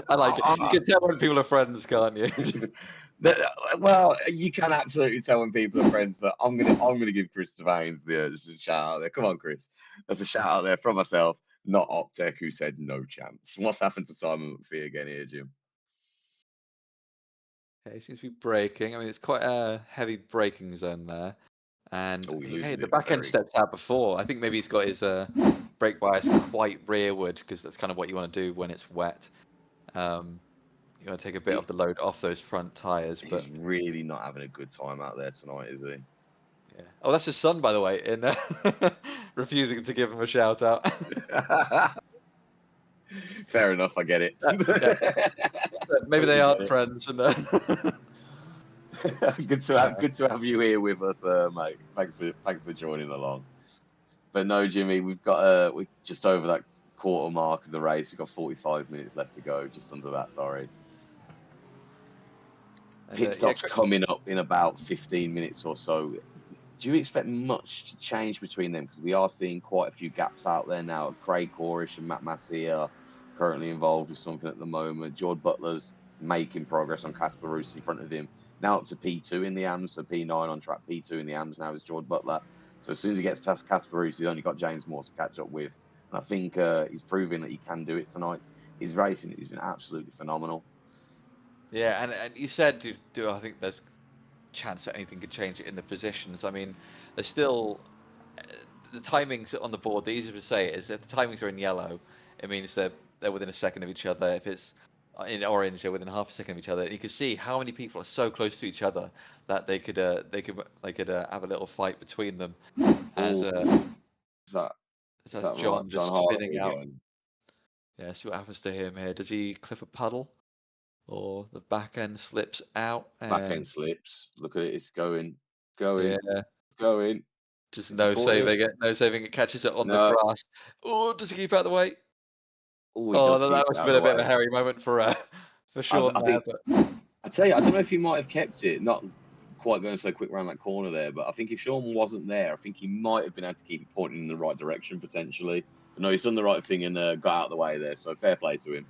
I like it. You can tell when people are friends, can't you? Well, you can absolutely tell when people are friends, but I'm gonna give Chris Vaines just a shout out there. Come on, Chris. That's a shout out there from myself, not Optech, who said no chance. What's happened to Simon McPhee again here, Jim? Okay, seems to be braking. I mean, it's quite a heavy braking zone there. And Oh, he hey, loses the it back end very. stepped out before. I think maybe he's got his brake bias quite rearward because that's kind of what you want to do when it's wet. Um, you want to take a bit He, of the load off those front tires, but he's really not having a good time out there tonight, is yeah. Oh, that's his son, by the way, in refusing to give him a shout out. he? Fair enough, I get it. Yeah, maybe they Totally get aren't it. friends. And Good to have you here with us, mate. Thanks for joining along. But no, Jimmy, we're just over that quarter mark of the race. We've got 45 minutes left to go, just under that, sorry. Pit yeah, stop's coming up in about 15 minutes or so. Do you expect much to change between them? Because we are seeing quite a few gaps out there now. Craig Corrish and Matt Massey are currently involved with something at the moment. George Butler's making progress on Casper Roos in front of him. Now up to P2 in the AMS, so P9 on track, P2 in the AMS now is George Butler. So as soon as he gets past Casper Roos, he's only got James Moore to catch up with. And I think he's proving that he can do it tonight. His racing has been absolutely phenomenal. yeah, and you said do I think there's chance that anything could change it in the positions. I mean, there's still the timings on the board. The easiest to say is if the timings are in yellow, it means they're within a second of each other. If it's in orange, they're within half a second of each other. You can see how many people are so close to each other that they could have a little fight between them. As Oh, is that that's right? John John just spinning Hartley out. again. Yeah, see what happens to him here. Does he clip a puddle? or the back end slips out, Back end and slips. Look at it. It's going, yeah, going. just Has he no caught it? saving it, no saving it, catches it on the No. grass. Oh, does he keep out of the way? Oh, he Oh, does that keep it must out have of been the a bit of a way. hairy moment for Sean I there, think. but I tell you, I don't know if he might have kept it. Not quite going so quick around that corner there, but I think if Sean wasn't there, I think he might have been able to keep it pointing in the right direction potentially. But no, he's done the right thing and got out of the way there. So fair play to him.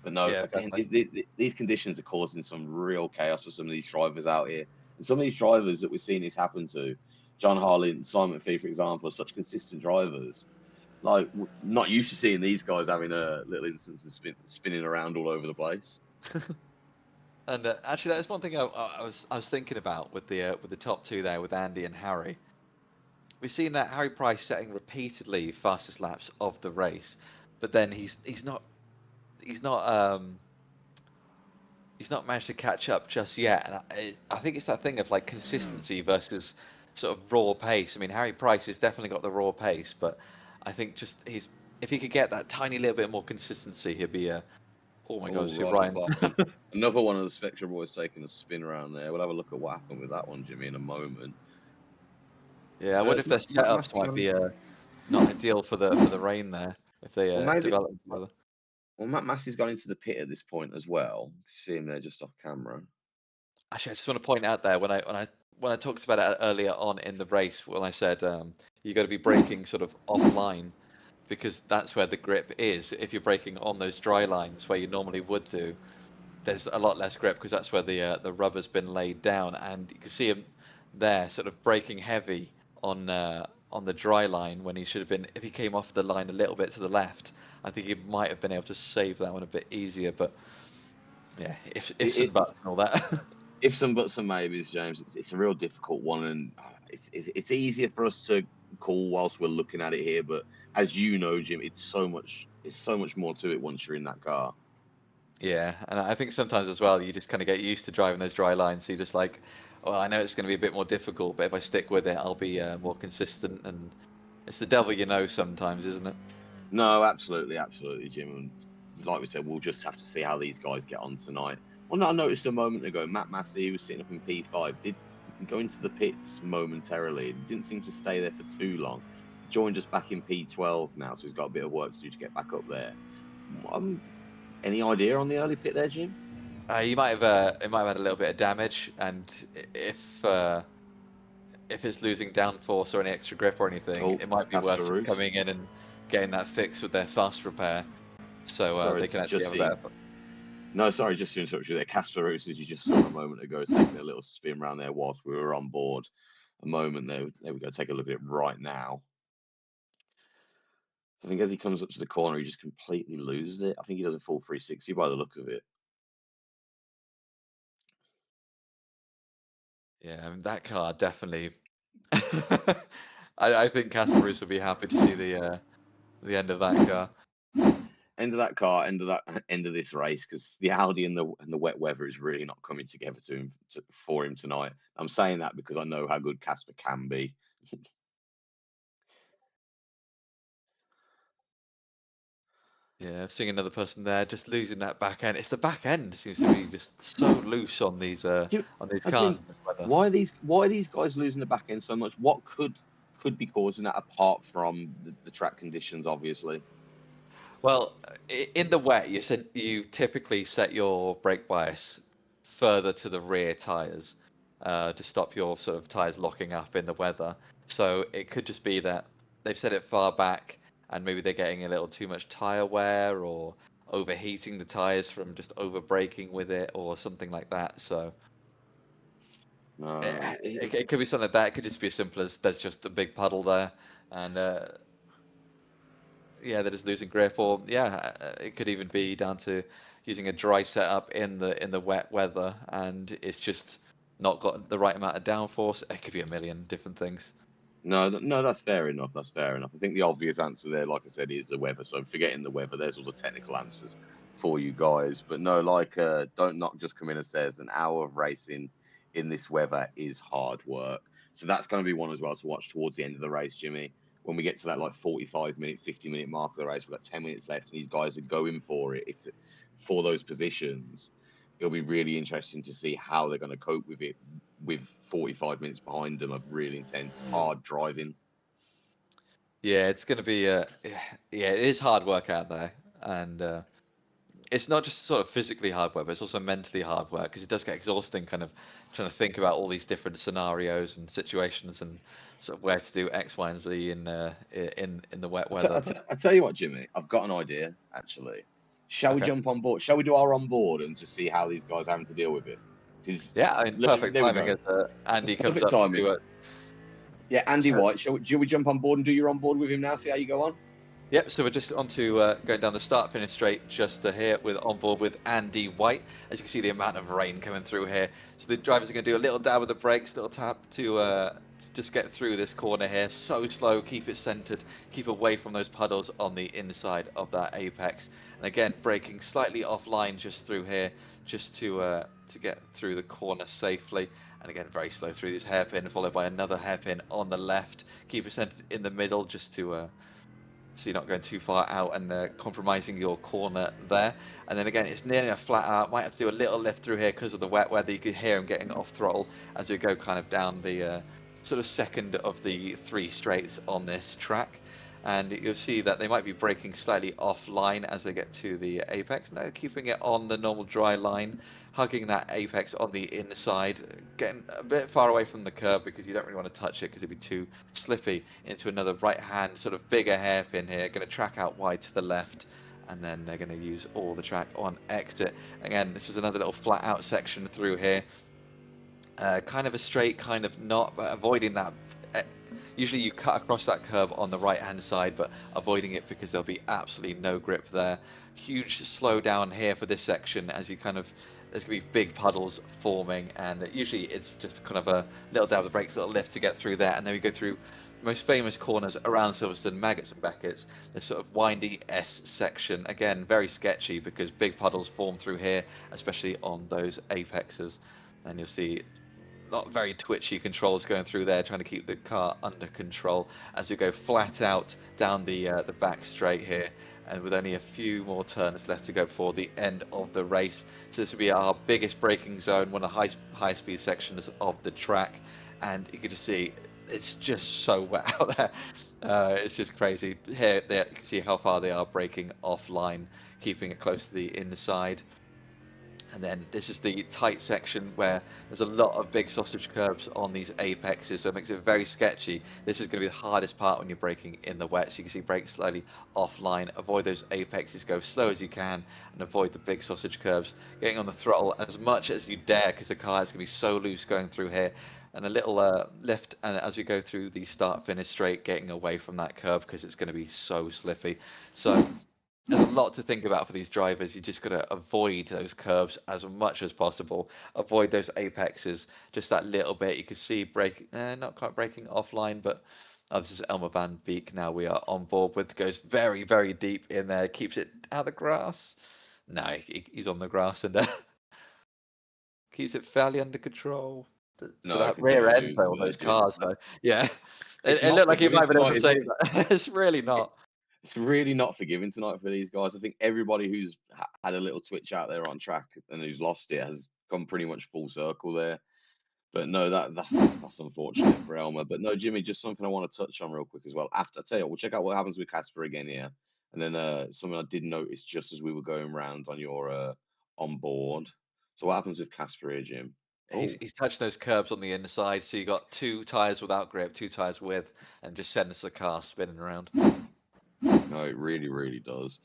But no, yeah, again, definitely. these conditions are causing some real chaos for some of these drivers out here. And some of these drivers that we're seeing this happen to, John Harlin, Simon Fee, for example, are such consistent drivers. Like, not used to seeing these guys having a little instance of spinning around all over the place. And actually, that's one thing I was thinking about with the top two there with Andy and Harry. We've seen that Harry Price setting repeatedly fastest laps of the race, but then he's not he's not managed to catch up just yet. And I think it's that thing of like consistency versus sort of raw pace. I mean, Harry Price has definitely got the raw pace, but I think just if he could get that tiny little bit more consistency, he'd be oh my God, Oh, see right on Ryan. Barton. Another one of the Spectre boys taking a spin around there. We'll have a look at what happened with that one, Jimmy, in a moment. Yeah, I wonder Has if their Matt setups Massey might gone? be not ideal for the rain there if they Well, maybe. develop together. Well, Matt Massey's gone into the pit at this point as well. See him there just off camera. Actually, I just want to point out there when I talked about it earlier on in the race when I said you got to be braking sort of offline because that's where the grip is. If you're braking on those dry lines where you normally would do, there's a lot less grip because that's where the rubber's been laid down, and you can see him there sort of braking heavy on the dry line when he should have been. If he came off the line a little bit to the left, I think he might have been able to save that one a bit easier. But yeah, ifs and It's buts and all that. if some buts and maybes, James. It's a real difficult one, and it's easier for us to call whilst we're looking at it here. But as you know, Jim, it's so much more to it once you're in that car. Yeah, and I think sometimes as well, you just kind of get used to driving those dry lines. So you're just like, well, I know it's going to be a bit more difficult, but if I stick with it, I'll be more consistent. And it's the devil you know sometimes, isn't it? No, absolutely, absolutely, Jim. And like we said, we'll just have to see how these guys get on tonight. Well, no, I noticed a moment ago, Matt Massey, who was sitting up in P5, did go into the pits momentarily. Didn't seem to stay there for too long. He joined us back in P12 now, so he's got a bit of work to do to get back up there. Any idea on the early pit there, Jim? You might have it might have had a little bit of damage, and if it's losing downforce or any extra grip or anything, Oh, it might be Casper worth just Roost. coming in and getting that fixed with their fast repair, so Sorry, they can actually just have a seen. better. No, sorry, just to interrupt you there. Casper Roost, as you just saw a moment ago, taking a little spin around there whilst we were on board. A moment there. There we go. Take a look at it right now. I think as he comes up to the corner, he just completely loses it. I think he does a full 360 by the look of it. Yeah, I mean, that car definitely. I think Casper Bruce would be happy to see the end of that car. End of that car, end of that, end of this race, because the Audi and the wet weather is really not coming together for him tonight. I'm saying that because I know how good Casper can be. Yeah, seeing another person there just losing that back end. It's the back end seems to be just so loose on these I cars mean, in this weather. why are these guys losing the back end so much? What could be causing that apart from the track conditions, obviously? Well, in the wet, you typically set your brake bias further to the rear tires to stop your sort of tires locking up in the weather. So it could just be that they've set it far back, and maybe they're getting a little too much tire wear or overheating the tires from just over braking with it or something like that. So No, it could be something like that. It could just be as simple as there's just a big puddle there, and yeah, they're just losing grip, or yeah, it could even be down to using a dry setup in the wet weather, and it's just not got the right amount of downforce. It could be a million different things. no, no. That's fair enough. That's fair enough. I think the obvious answer there, like I said, is the weather. So forgetting the weather, there's all the technical answers for you guys. But no, like, don't not just come in and says an hour of racing in this weather is hard work. So that's going to be one as well to watch towards the end of the race, Jimmy. When we get to that like 45-minute, 50-minute mark of the race, we've got 10 minutes left, and these guys are going for it if for those positions. it'll be really interesting to see how they're going to cope with it with 45 minutes behind them of really intense, Mm. hard driving. Yeah, it's going to be yeah, it is hard work out there, and it's not just sort of physically hard work, but it's also mentally hard work because it does get exhausting, kind of trying to think about all these different scenarios and situations and sort of where to do X, Y, and Z in the wet weather. I tell you what, Jimmy, I've got an idea actually. Shall we Okay. jump on board? Shall we do our on board and just see how these guys are having to deal with it? Because Yeah, I mean, perfect there we timing go. as Andy comes Perfect up timing. to Yeah, Andy so White. Shall we jump on board and do your on board with him now? See how you go on. Yep, so we're just on to going down the start finish straight just here with on board with Andy White. As you can see, the amount of rain coming through here. So the drivers are going to do a little dab with the brakes, little tap to just get through this corner here. So slow, keep it centered, keep away from those puddles on the inside of that apex. And again, braking slightly offline just through here, just to get through the corner safely. And again, very slow through this hairpin, followed by another hairpin on the left. Keep it centered in the middle, just to so you're not going too far out and compromising your corner there. And then again, it's nearly a flat out. Might have to do a little lift through here because of the wet weather. You can hear him getting off throttle as we go kind of down the sort of second of the three straights on this track. And you'll see that they might be braking slightly offline as they get to the apex. No, keeping it on the normal dry line, hugging that apex on the inside, getting a bit far away from the curb because you don't really want to touch it because it'd be too slippy into another right hand sort of bigger hairpin here. Going to track out wide to the left, and then they're going to use all the track on exit. Again, this is another little flat out section through here. Kind of a straight, kind of not, but avoiding that. uh, Usually you cut across that curve on the right hand side, but avoiding it because there'll be absolutely no grip there. Huge slowdown here for this section as you kind of, there's going to be big puddles forming, and usually it's just kind of a little dab of the brakes, little lift to get through there, and then we go through the most famous corners around Silverstone, Maggots and Beckett's, this sort of windy S section. Again, very sketchy because big puddles form through here, especially on those apexes. And you'll see not very twitchy controls going through there, trying to keep the car under control as we go flat out down the back straight here, and with only a few more turns left to go before the end of the race. So this will be our biggest braking zone, one of the high speed sections of the track, and you can just see it's just so wet out there. It's just crazy. Here, there, you can see how far they are braking offline, keeping it close to the inside. And then this is the tight section where there's a lot of big sausage curves on these apexes, so it makes it very sketchy. This is going to be the hardest part when you're braking in the wet. So you can see brake slightly offline, avoid those apexes, go slow as you can, and avoid the big sausage curves. Getting on the throttle as much as you dare because the car is going to be so loose going through here. And a little lift and as we go through the start finish straight, getting away from that curve because it's going to be so slippy. So there's a lot to think about for these drivers. You just got to avoid those curves as much as possible. Avoid those apexes just that little bit. You can see not quite braking offline, but this is Elmer Van Beek. Now we are on board with. Goes very, very deep in there. Keeps it out of the grass. No, he's on the grass and keeps it fairly under control. But No, I that can rear tell end you, though on those Jim, cars though, yeah, it's it not looked like he might forgiving have been able tonight, to is save it? that. It's really not. It's really not forgiving tonight for these guys. I think everybody who's had a little twitch out there on track and who's lost it has come pretty much full circle there. But no, that's unfortunate for Elmer. But no, Jimmy, just something I want to touch on real quick as well. After I tell you, we'll check out what happens with Casper again here, and then something I did notice just as we were going round on your on board. So what happens with Casper here, Jim? Oh, He's touched those curbs on the inside, so you got two tires without grip, two tires with, and just sends the car spinning around. no, it really, really does.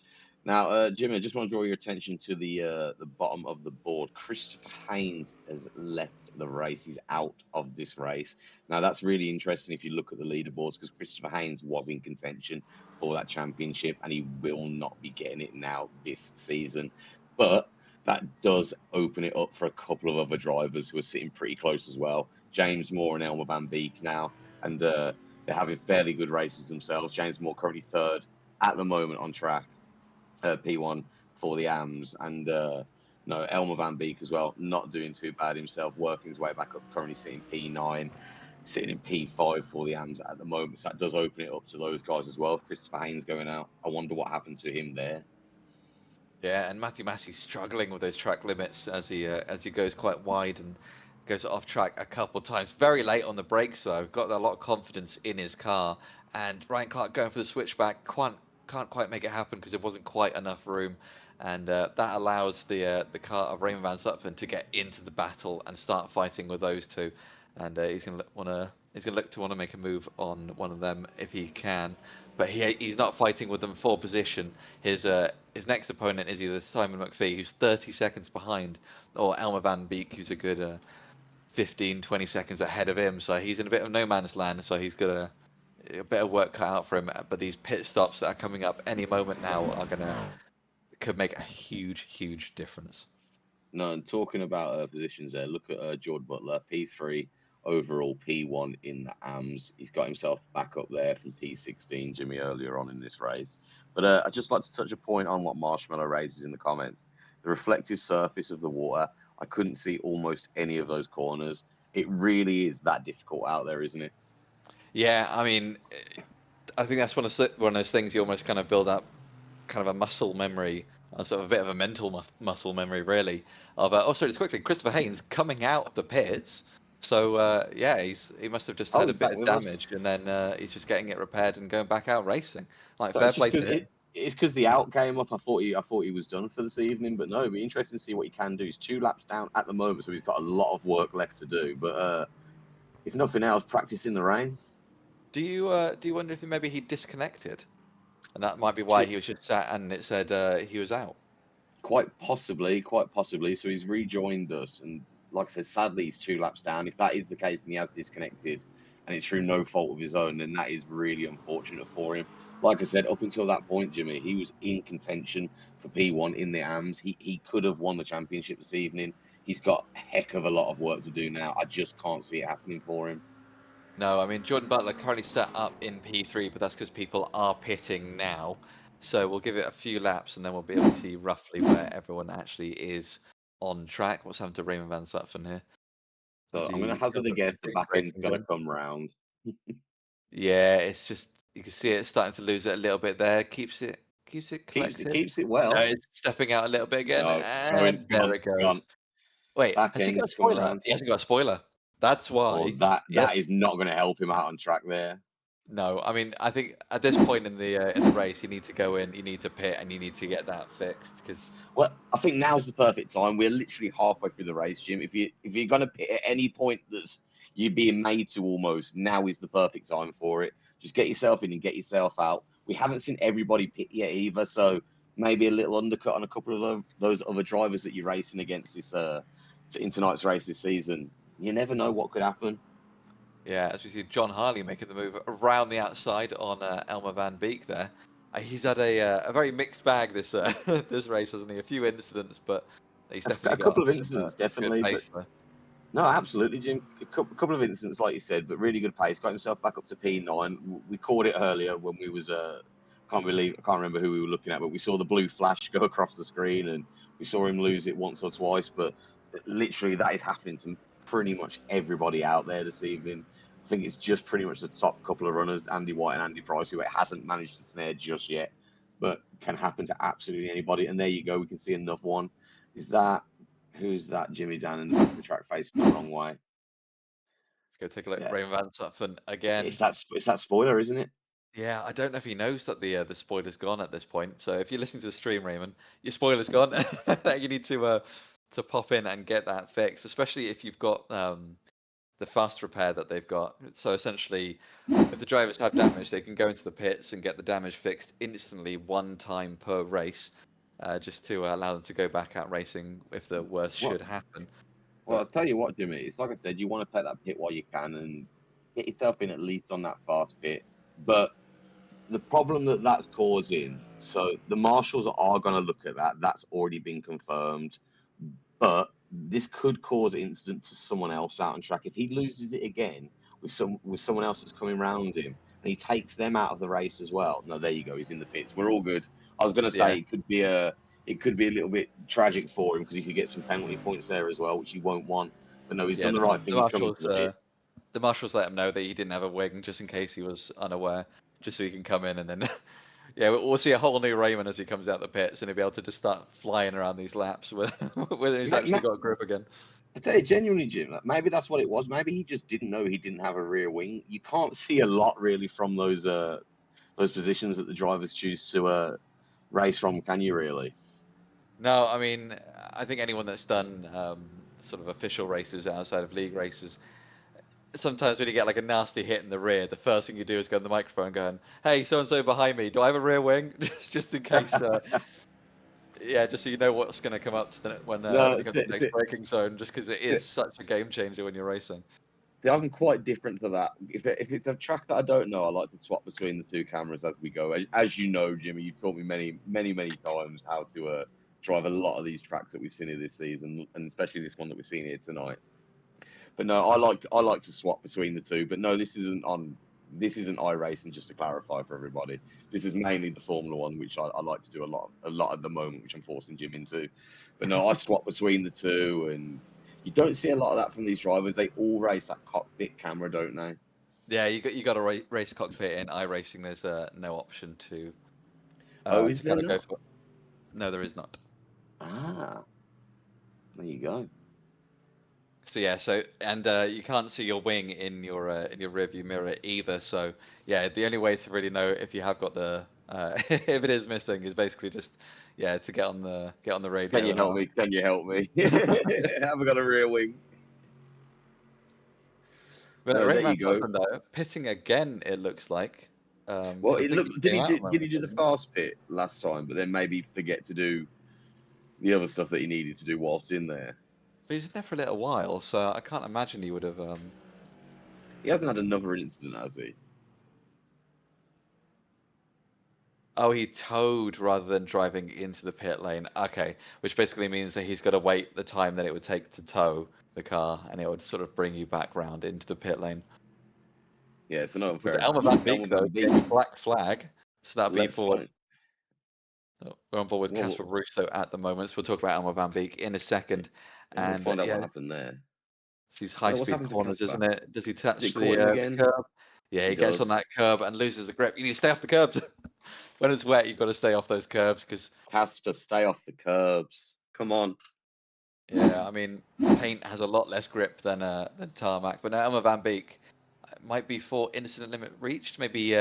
Now, Jimmy, I just want to draw your attention to the bottom of the board. Christopher Haynes has left the race. He's out of this race. Now, that's really interesting if you look at the leaderboards because Christopher Haynes was in contention for that championship and he will not be getting it now this season. But that does open it up for a couple of other drivers who are sitting pretty close as well. James Moore and Elmer Van Beek now, and they're having fairly good races themselves. James Moore currently third at the moment on track, P1 for the AMs, and no, Elmer Van Beek as well, not doing too bad himself, working his way back up, currently sitting P9, sitting in P5 for the AMs at the moment. So that does open it up to those guys as well. If Christopher Haynes going out, I wonder what happened to him there. Yeah, and Matthew Massey's struggling with those track limits as he goes quite wide and goes off track a couple times. Very late on the brakes though, got a lot of confidence in his car. And Ryan Clark going for the switchback can't quite make it happen because there wasn't quite enough room, and that allows the car of Raymond Van Zutphen to get into the battle and start fighting with those two. And he's gonna look to want to make a move on one of them if he can, but he's not fighting with them for position. His next opponent is either Simon McPhee, who's 30 seconds behind, or Elmer Van Beek, who's a good 15, 20 seconds ahead of him. So he's in a bit of no man's land. So he's got a bit of work cut out for him. But these pit stops that are coming up any moment now are could make a huge difference. No, and talking about positions there, look at Jordan Butler, P3 overall, P1 in the AMS. He's got himself back up there from P16, Jimmy, earlier on in this race. But I'd just like to touch a point on what Marshmallow raises in the comments. The reflective surface of the water, I couldn't see almost any of those corners. It really is that difficult out there, isn't it? Yeah, I mean, I think that's one of those things you almost kind of build up kind of a muscle memory, sort of a bit of a mental muscle memory, really. Of sorry, just quickly, Christopher Haynes coming out of the pits. So yeah, he must have just Oh, had a he's bit back of with us. damage, and then he's just getting it repaired and going back out racing. Like So fair it's just play because to him. it's because the out came up. I thought he was done for this evening, but no, it'll be interesting to see what he can do. He's 2 laps down at the moment, so he's got a lot of work left to do. But if nothing else, practice in the rain. Do you wonder if maybe he disconnected, and that might be why he was just sat and it said he was out. Quite possibly, quite possibly. So he's rejoined us, and like I said, sadly he's 2 laps down. If that is the case and he has disconnected, and it's through no fault of his own, then that is really unfortunate for him. Like I said, up until that point, Jimmy, he was in contention for P1 in the AMS. He could have won the championship this evening. He's got a heck of a lot of work to do now. I just can't see it happening for him. No, I mean Jordan Butler currently set up in P3, but that's because people are pitting now. So we'll give it a few laps, and then we'll be able to see roughly where everyone actually is on track. What's happened to Raymond Van Zutphen here? So Has I'm going to he hazard got a the guess the fixed back end's racing going to again? come round. Yeah, it's just you can see it starting to lose it a little bit there. Keeps it collected. Keeps it No, well. it's stepping out a little bit again, No, it's going, and it's there gone, it it's gone. goes. Wait, Back has he got a end's come spoiler? around. He hasn't got a spoiler. That's Well, why. Yep. that is not going to help him out on track there. No, I mean, I think at this point in the race, you need to go in, you need to pit, and you need to get that fixed because Well, I think now's the perfect time. We're literally halfway through the race, Jim. If you're going to pit at any point that's you're being made to almost, now is the perfect time for it. Just get yourself in and get yourself out. We haven't seen everybody pit yet either, so maybe a little undercut on a couple of those other drivers that you're racing against this in tonight's race this season. You never know what could happen. yeah, as we see John Harley making the move around the outside on Elmer Van Beek there. He's had a very mixed bag this this race, hasn't he? A few incidents, but he's definitely A got couple of some incidents, good definitely, but pace there. no, absolutely, Jim. A couple of incidents, like you said, but really good pace. Got himself back up to P9. We caught it earlier when we was I can't remember who we were looking at, but we saw the blue flash go across the screen, and we saw him lose it once or twice. But literally, that is happening to pretty much everybody out there this evening. I think it's just pretty much the top couple of runners, Andy White and Andy Price, who it hasn't managed to snare just yet, but can happen to absolutely anybody. And there you go. We can see another one. Is that Who's that Jimmy down in the back of the track facing the wrong way? Let's go take a look. Yeah, Raymond Van Zutphen again. it's that spoiler, isn't it? Yeah, I don't know if he knows that the spoiler's gone at this point. So if you're listening to the stream, Raymond, your spoiler's gone. You need to pop in and get that fixed, especially if you've got the fast repair that they've got. So essentially, if the drivers have damage, they can go into the pits and get the damage fixed instantly, one time per race, just to allow them to go back out racing if the worst Well, should happen. well, I'll But tell you what, Jimmy. It's like I said, you want to take that pit while you can and get yourself in at least on that fast pit. But the problem that that's causing, so the marshals are going to look at that. That's already been confirmed. But this could cause an incident to someone else out on track. If he loses it again with someone else that's coming around him and he takes them out of the race as well. No, there you go. He's in the pits. We're all good. I was going to yeah, say it could be a little bit tragic for him because he could get some penalty points there as well, which he won't want. But no, he's yeah, done the right thing. He's come into the pits. the marshals let him know that he didn't have a wing just in case he was unaware, just so he can come in and then Yeah, we'll see a whole new Raymond as he comes out the pits, and he'll be able to just start flying around these laps with whether he's actually got a grip again. I tell you, genuinely, Jim, like, maybe that's what it was. Maybe he just didn't know he didn't have a rear wing. You can't see a lot really from those positions that the drivers choose to race from, can you? Really? No, I mean, I think anyone that's done sort of official races outside of league races, sometimes when you get like a nasty hit in the rear, the first thing you do is go on the microphone going, "Hey, so and so behind me, do I have a rear wing?" just in case. Yeah, just so you know what's going to come up to when No, it comes to the next braking zone, just because it is such a game changer when you're racing. I'm quite different to that. If it's a track that I don't know, I like to swap between the two cameras as we go. As you know, Jimmy, you've taught me many times how to drive a lot of these tracks that we've seen here this season, and especially this one that we're seeing here tonight. But no, I like to swap between the two. But no, this isn't iRacing, just to clarify for everybody. This is mainly the Formula One, which I like to do a lot at the moment, which I'm forcing Jim into. But no, I swap between the two, and you don't see a lot of that from these drivers. They all race that cockpit camera, don't they? Yeah, you got a race cockpit in iRacing. There's no option Oh, is to there kind of go not? for. No, there is not. Ah, there you go. So yeah, and you can't see your wing in your rearview mirror either. So yeah, the only way to really know if you have got the if it is missing is basically just yeah to get on the Can radio you and help ask. me? Can you help me? Haven't got a rear wing. But No, there Rayman you go. Sutton though, pitting again. It looks like Well, because I it think look. he Did came he out a do? Did moment he ago, do the didn't he? fast pit last time? But then maybe forget to do the other stuff that he needed to do whilst in there. But he's in there for a little while, so I can't imagine he would have. He hasn't had another incident, has he? Oh, he towed rather than driving into the pit lane. Okay, which basically means that he's got to wait the time that it would take to tow the car, and it would sort of bring you back round into the pit lane. Yeah, so no, With fair enough. Elmer Van Elmer Beek though, Van Beek. getting a black flag, so that'd be Let's for find. we're on board with Well, Casper Russo at the moment. So we'll talk about Elmer Van Beek in a second. yeah, we'll And find out what yeah, happened there. it's these Oh, what's high-speed happened to corners, Casper? isn't it? Does he Is touch it caught him the again? curb? Yeah, He he gets on does. that curb and loses the grip. You need to stay off the curbs. When it's wet, you've got to stay off those curbs because Casper, stay off the curbs. Come on. yeah, I mean, paint has a lot less grip than tarmac. But now Elmer Van Beek might be for incident limit reached. Maybe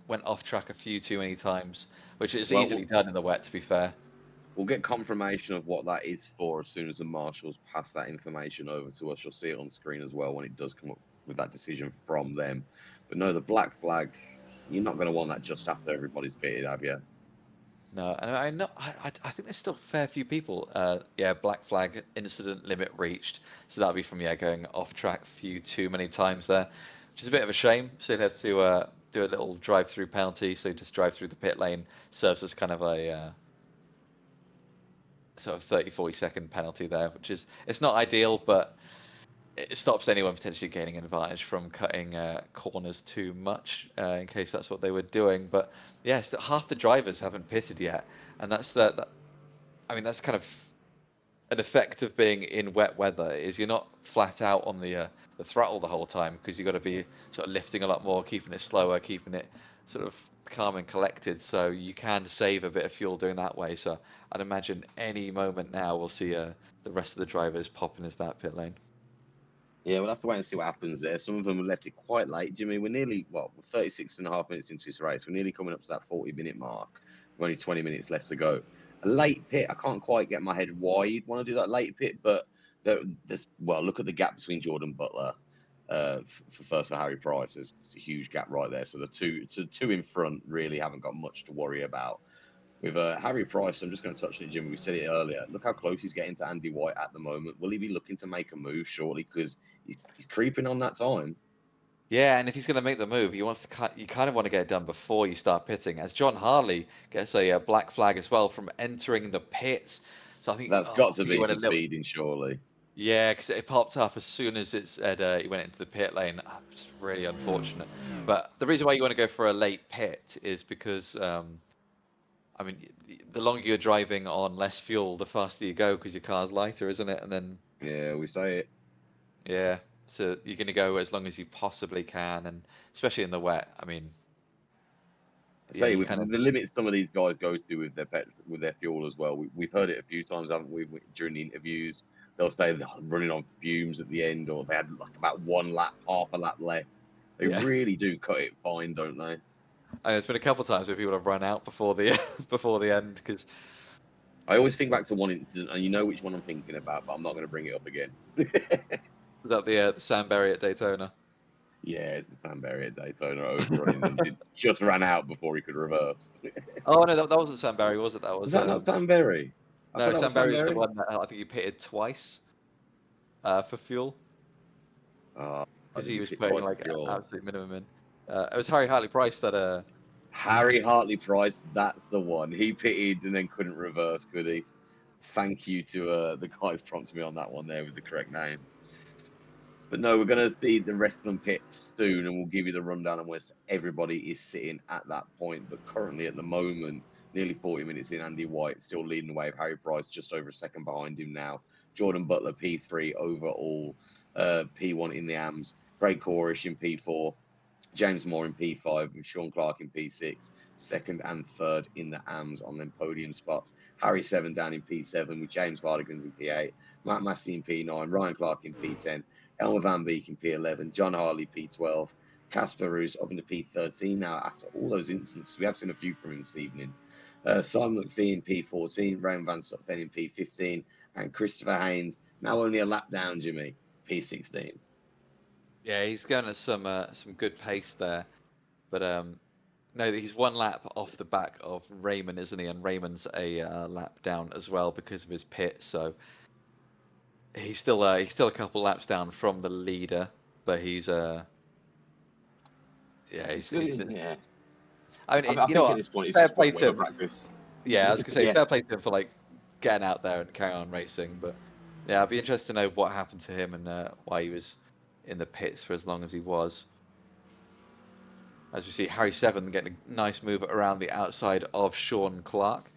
went off track a few too many times, which is Well, easily done in the wet. To be fair. we'll get confirmation of what that is for as soon as the marshals pass that information over to us. You'll see it on screen as well when it does come up with that decision from them. But no, the black flag, you're not going to want that just after everybody's pitted, have you? No, and I know I think there's still a fair few people. Yeah, black flag incident limit reached. So that'll be from yeah going off track a few too many times there, which is a bit of a shame. So you'd have to do a little drive-through penalty. So just drive through the pit lane serves as kind of a sort of 30-40 second penalty there, which is it's not ideal, but it stops anyone potentially gaining an advantage from cutting corners too much, in case that's what they were doing. But yes, half the drivers haven't pitted yet, and that I mean, that's kind of an effect of being in wet weather. Is you're not flat out on the throttle the whole time because you've got to be sort of lifting a lot more, keeping it slower, keeping it sort of calm and collected. So you can save a bit of fuel doing that way. So I'd imagine any moment now we'll see the rest of the drivers popping into that pit lane. Yeah, we'll have to wait and see what happens there. Some of them have left it quite late. Jimmy, we're nearly, what, 36 and a half minutes into this race. We're nearly coming up to that 40-minute mark. We've only 20 minutes left to go. A late pit, I can't quite get my head why you'd want to do that late pit, but well, look at the gap between Jordan Butler for first for Harry Price. There's a huge gap right there. So the two in front really haven't got much to worry about. With Harry Price, I'm just going to touch on it, Jimmy. We said it earlier. Look how close he's getting to Andy White at the moment. Will he be looking to make a move shortly? Because he's creeping on that time. Yeah, and if he's going to make the move, he wants to you kind of want to get it done before you start pitting, as John Harley gets a black flag as well from entering the pits. So I think That's got to he be went for a little. speeding, surely. Yeah, because it popped up as soon as it said he went into the pit lane. It's really unfortunate. But the reason why you want to go for a late pit is because, I mean, the longer you're driving on less fuel, the faster you go because your car's lighter, isn't it? And then, Yeah, we say it. yeah, so you're going to go as long as you possibly can, and especially in the wet. I mean, I Yeah, say you with kind of the limits some of these guys go to with with their fuel as well. We've heard it a few times, haven't we? During the interviews, they'll say they're running on fumes at the end, or they had like about one lap, half a lap left. They yeah. really do cut it fine, don't they? And there's been a couple of times where people have run out before the before the end because I always think back to one incident, and you know which one I'm thinking about, but I'm not going to bring it up again. was that the Sandberry at Daytona. Yeah, the Banbury at Daytona overrunning and just ran out before he could reverse. Oh no, that wasn't Sandberry, was it? That Was was that not Banbury? I no, thought that was Sandberry was the Banbury. one that I think he pitted twice for fuel Oh, because did he he was pit putting twice like for fuel? absolute minimum in. It was Harry Hartley Price that Harry Hartley Price, that's the one. He pitted and then couldn't reverse, could he? Thank you to the guys prompting me on that one there with the correct name. But no, we're going to see the rest of them pit soon, and we'll give you the rundown on where everybody is sitting at that point. But currently, at the moment, nearly 40 minutes in, Andy White still leading the way. Harry Price just over a second behind him now. Jordan Butler P3 overall, P1 in the AMS. Craig Corish in P4. James Moore in P5 with Sean Clark in P6, second and third in the AMS on them podium spots. Harry Seven down in P7 with James Vardigans in P8, Matt Massey in P9, Ryan Clark in P10, Elmer Van Beek in P11, John Harley P12, Casper Roos up into P13 now after all those instances. We have seen a few from him this evening. Simon McPhee in P14, Ryan Van Sutphen in P15, and Christopher Haynes now only a lap down, Jimmy, P16. yeah, he's going at some good pace there, but no, he's one lap off the back of Raymond, isn't he? And Raymond's a lap down as well because of his pit, so he's still a couple laps down from the leader, but he's yeah, It's good, yeah. I mean, I you know think at what? this point it's Fair just play wet to weather him. practice. Yeah, I was gonna say Yeah, fair play to him for like getting out there and carrying on racing. But yeah, I'd be interested to know what happened to him and why he was in the pits for as long as he was. As we see, Harry Seven getting a nice move around the outside of Sean Clark,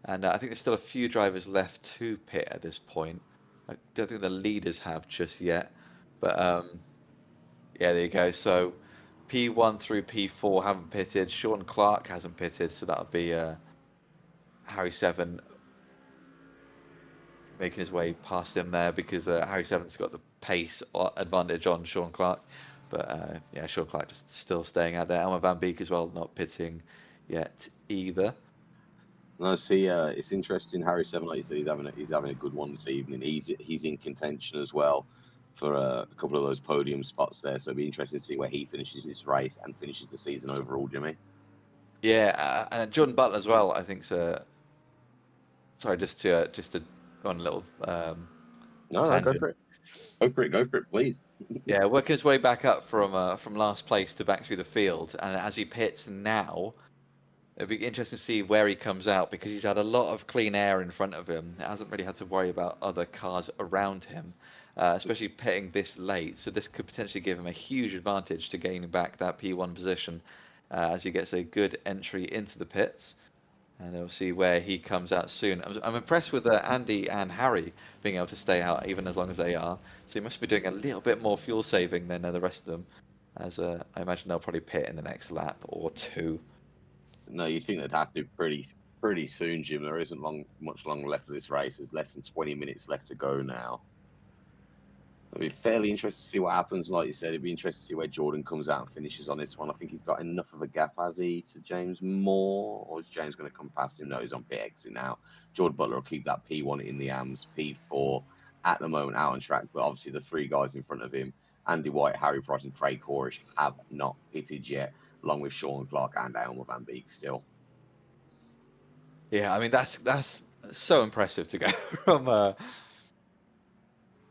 and I think there's still a few drivers left to pit at this point. I don't think the leaders have just yet, but yeah, there you go. So P1 through P4 haven't pitted. Sean Clark hasn't pitted, so that'll be Harry Seven making his way past him there because Harry Seven's got the pace advantage on Sean Clark. But yeah, Sean Clark just still staying out there. Elmer Van Beek as well, not pitting yet either. no, see, it's interesting. Harry Seven, like you said, he's having a good one this evening. He's in contention as well for a couple of those podium spots there. So it'll be interesting to see where he finishes this race and finishes the season overall, Jimmy. Yeah, and Jordan Butler as well. I think so. Sorry, just to go on a little No, no, go tangent. for it. Go for it. Go for it, please. Yeah, working his way back up from last place to back through the field, and as he pits now, it'll be interesting to see where he comes out because he's had a lot of clean air in front of him. He hasn't really had to worry about other cars around him, especially pitting this late. So this could potentially give him a huge advantage to gaining back that P1 position as he gets a good entry into the pits. And we'll see where he comes out soon. I'm impressed with Andy and Harry being able to stay out even as long as they are. So he must be doing a little bit more fuel saving than the rest of them, as I imagine they'll probably pit in the next lap or two. No, you think they'd have to pretty soon, Jim. There isn't much longer left of this race. There's less than 20 minutes left to go now. It'll be fairly interesting to see what happens. Like you said, it'd be interesting to see where Jordan comes out and finishes on this one. I think he's got enough of a gap, has he, to James Moore? Or is James going to come past him? No, he's on pit exit now. Jordan Butler will keep that P1 in the AMS, P4 at the moment out on track. But obviously, the three guys in front of him, Andy White, Harry Price, and Craig Corish, have not pitted yet, along with Sean Clark and Elmer Van Beek still. Yeah, I mean that's so impressive to go from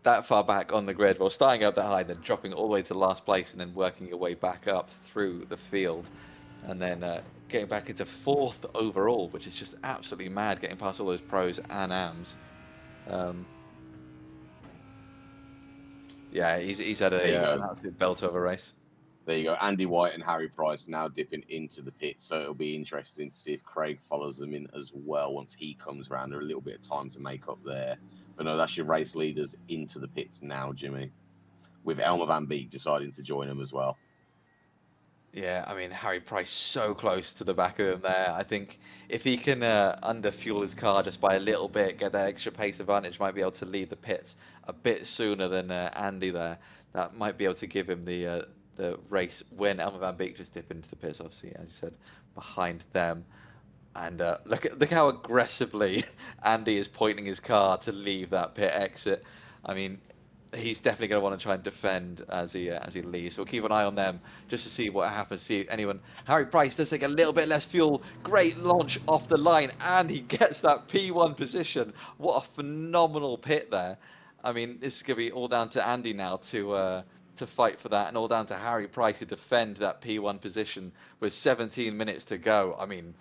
that far back on the grid, well, starting out that high, then dropping all the way to last place, and then working your way back up through the field, and then getting back into fourth overall, which is just absolutely mad, getting past all those pros and AMs. Um, yeah, he's had There you an go. absolute belt of a race. There you go. Andy White and Harry Price now dipping into the pit, so it'll be interesting to see if Craig follows them in as well once he comes around. There's a little bit of time to make up there. But no, that's your race leaders into the pits now, Jimmy, with Elmer Van Beek deciding to join them as well. Yeah, I mean, Harry Price so close to the back of him there. I think if he can underfuel his car just by a little bit, get that extra pace advantage, might be able to lead the pits a bit sooner than Andy there. That might be able to give him the race win. Elmer Van Beek just dip into the pits, obviously, as you said, behind them. And look how aggressively Andy is pointing his car to leave that pit exit. I mean, he's definitely going to want to try and defend as he leaves. So we'll keep an eye on them just to see what happens. See if anyone. Harry Price does take a little bit less fuel. Great launch off the line, and he gets that P1 position. What a phenomenal pit there. I mean, this is going to be all down to Andy now to fight for that, and all down to Harry Price to defend that P1 position with 17 minutes to go. I mean,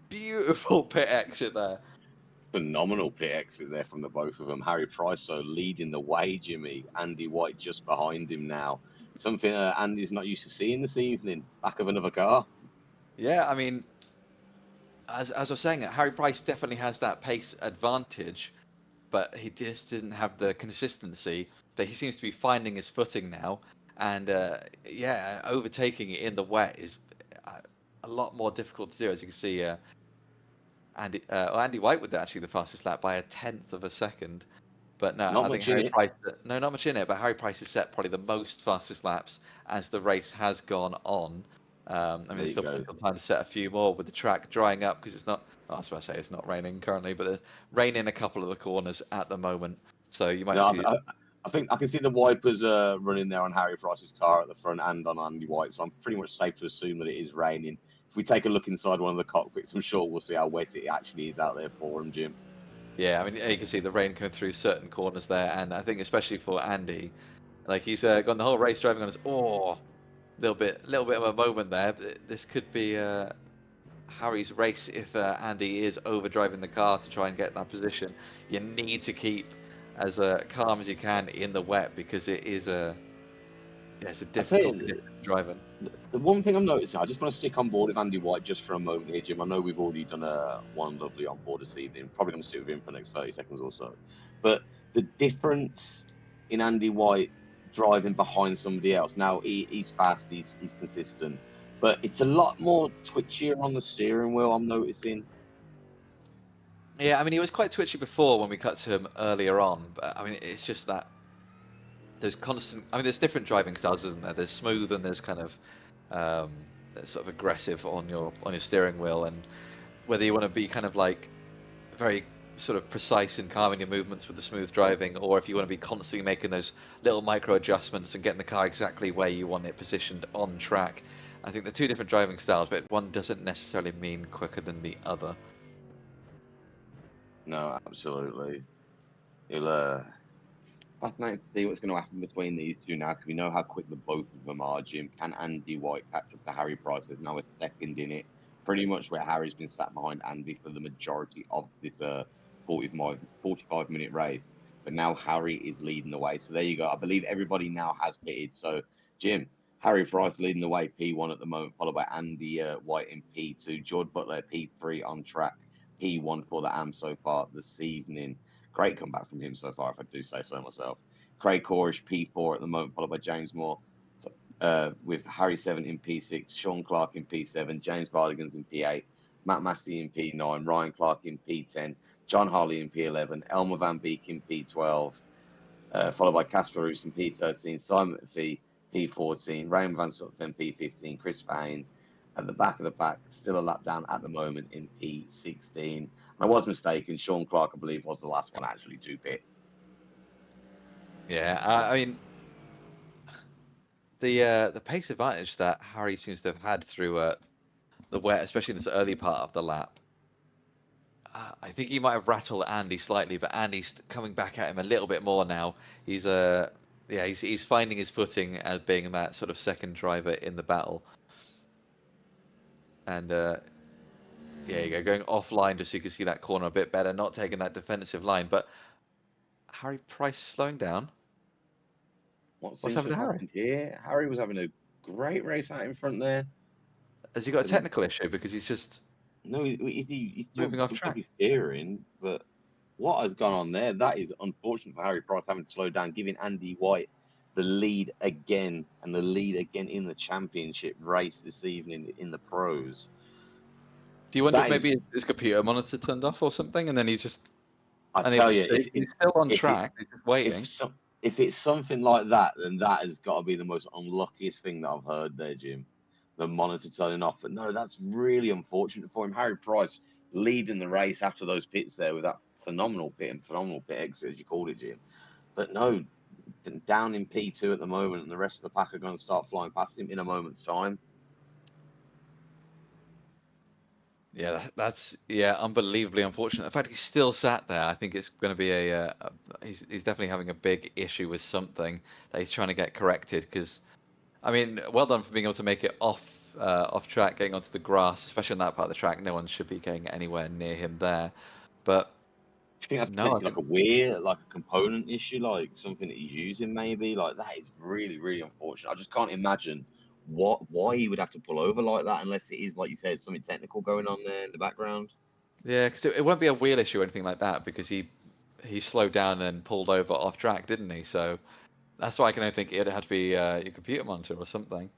beautiful pit exit there. Phenomenal pit exit there from the both of them. Harry Price so leading the way, Jimmy. Andy White just behind him now. Something Andy's not used to seeing this evening. Back of another car. Yeah, I mean, as I was saying, Harry Price definitely has that pace advantage, but he just didn't have the consistency. But he seems to be finding his footing now, and yeah, overtaking it in the wet is uh, a lot more difficult to do. As you can see, Andy White with actually the fastest lap by a tenth of a second. But no, Not I think much in Harry it. Price, no, not much in it, but Harry Price has set probably the most fastest laps as the race has gone on. I mean, There there's you still go. plenty of time to set a few more with the track drying up because it's not, well, I was about to say it's not raining currently, but there's rain in a couple of the corners at the moment. So you might No, see, I think I can see the wipers running there on Harry Price's car at the front and on Andy White, so I'm pretty much safe to assume that it is raining. If we take a look inside one of the cockpits, I'm sure we'll see how wet it actually is out there for him, Jim. yeah, I mean, you can see the rain coming through certain corners there. And I think especially for Andy, like he's gone the whole race driving on his, oh, little bit of a moment there. But this could be, Harry's race if Andy is overdriving the car to try and get that position. You need to keep as calm as you can in the wet because it is a yeah, it's a I tell difficult you, condition to drive in. the one thing I'm noticing, I just want to stick on board with Andy White just for a moment here, Jim. I know we've already done one lovely on board this evening. Probably going to stick with him for the next 30 seconds or so. But the difference in Andy White driving behind somebody else, now he's fast, he's consistent, but it's a lot more twitchier on the steering wheel, I'm noticing. Yeah, I mean he was quite twitchy before when we cut to him earlier on, but I mean it's just that there's constant. I mean there's different driving styles, isn't there? There's smooth and there's kind of there's sort of aggressive on your steering wheel, and whether you want to be kind of like very sort of precise in calming your movements with the smooth driving, or if you want to be constantly making those little micro adjustments and getting the car exactly where you want it positioned on track. I think they're two different driving styles, but one doesn't necessarily mean quicker than the other. No, absolutely. He'll fascinating to see what's going to happen between these two now, because we know how quick the both of them are. Jim, can Andy White catch up to Harry Price? There's now a second in it, pretty much where Harry's been sat behind Andy for the majority of this 45-minute race. But now Harry is leading the way. So there you go. I believe everybody now has pitted. So Jim, Harry Price leading the way, P1 at the moment, followed by Andy White in P2, George Butler P3 on track, P1 for the AM so far this evening. Great comeback from him so far, if I do say so myself. Craig Corish, P4 at the moment, followed by James Moore, so, with Harry Seven in P6, Sean Clark in P7, James Vardigans in P8, Matt Massey in P9, Ryan Clark in P10, John Harley in P11, Elmer Van Beek in P12, followed by Casper Roos in P13, Simon McPhee P14, Raymond Van Sutton P15, Christopher Haynes at the back of the pack, still a lap down at the moment in P16. And I was mistaken, Sean Clark, I believe, was the last one actually to pit. Yeah, I mean the pace advantage that Harry seems to have had through the wet, especially in this early part of the lap. I think he might have rattled Andy slightly, but Andy's coming back at him a little bit more now. He's yeah, he's finding his footing as being that sort of second driver in the battle. And yeah, you go going offline just so you can see that corner a bit better, not taking that defensive line. But Harry Price slowing down. What What's seems to happened to have Harry? happened here? Harry was having a great race out in front there. Has he got a But technical issue because he's just no, he still moving off picked up track? his steering. But what has gone on there? That is unfortunate for Harry Price having to slow down, giving Andy White the lead again and the lead again in the championship race this evening in the pros. Do you wonder if That maybe is, his computer monitor turned off or something, and then he's just I unable tell to you, see? He's still on if it track. He's just waiting. if some if it's something like that, then that has got to be the most unluckiest thing that I've heard there, Jim. The monitor turning off. But no, that's really unfortunate for him. Harry Price leading the race after those pits there with that phenomenal pit and phenomenal pit exit, as you called it, Jim. But no, down in P2 at the moment, and the rest of the pack are going to start flying past him in a moment's time. Yeah, that's unbelievably unfortunate. The fact he's still sat there, I think it's going to be he's definitely having a big issue with something that he's trying to get corrected. Because I mean, well done for being able to make it off track, getting onto the grass, especially on that part of the track. No one should be getting anywhere near him there. But Do you think that's no, I potentially like think a weird, like a component issue, like something that he's using maybe? Like that is really, really unfortunate. I just can't imagine why he would have to pull over like that unless it is, like you said, something technical going on there in the background. yeah, because it won't be a wheel issue or anything like that because he slowed down and pulled over off track, didn't he? So that's why I can only think it had to be your computer monitor or something.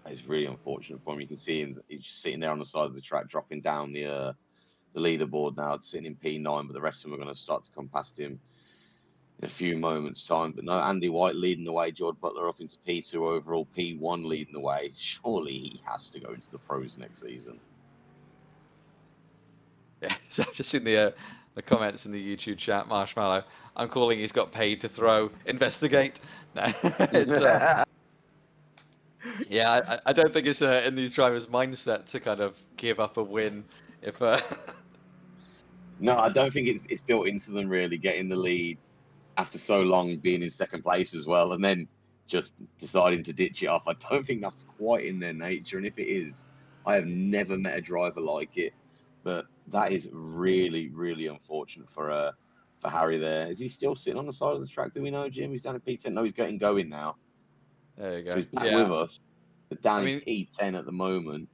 That is really unfortunate for him. You can see him; he's just sitting there on the side of the track, dropping down the leaderboard now, sitting in P9. But the rest of them are going to start to come past him in a few moments' time. But no, Andy White leading the way, George Butler up into P2 overall, P1 leading the way. Surely he has to go into the pros next season. Yeah, so I've just seen the comments in the YouTube chat. Marshmallow, I'm calling. He's got paid to throw. Investigate. No, it's yeah. I don't think it's in these drivers' mindset to kind of give up a win if No, I don't think it's built into them really getting the lead after so long being in second place as well, and then just deciding to ditch it off. I don't think that's quite in their nature, and if it is, I have never met a driver like it. But that is really, really unfortunate for Harry. There is he still sitting on the side of the track? Do we know, Jim? He's down in P10. No, he's getting going now, there you so go. he's back Yeah, with us. But down I in mean, P10 at the moment.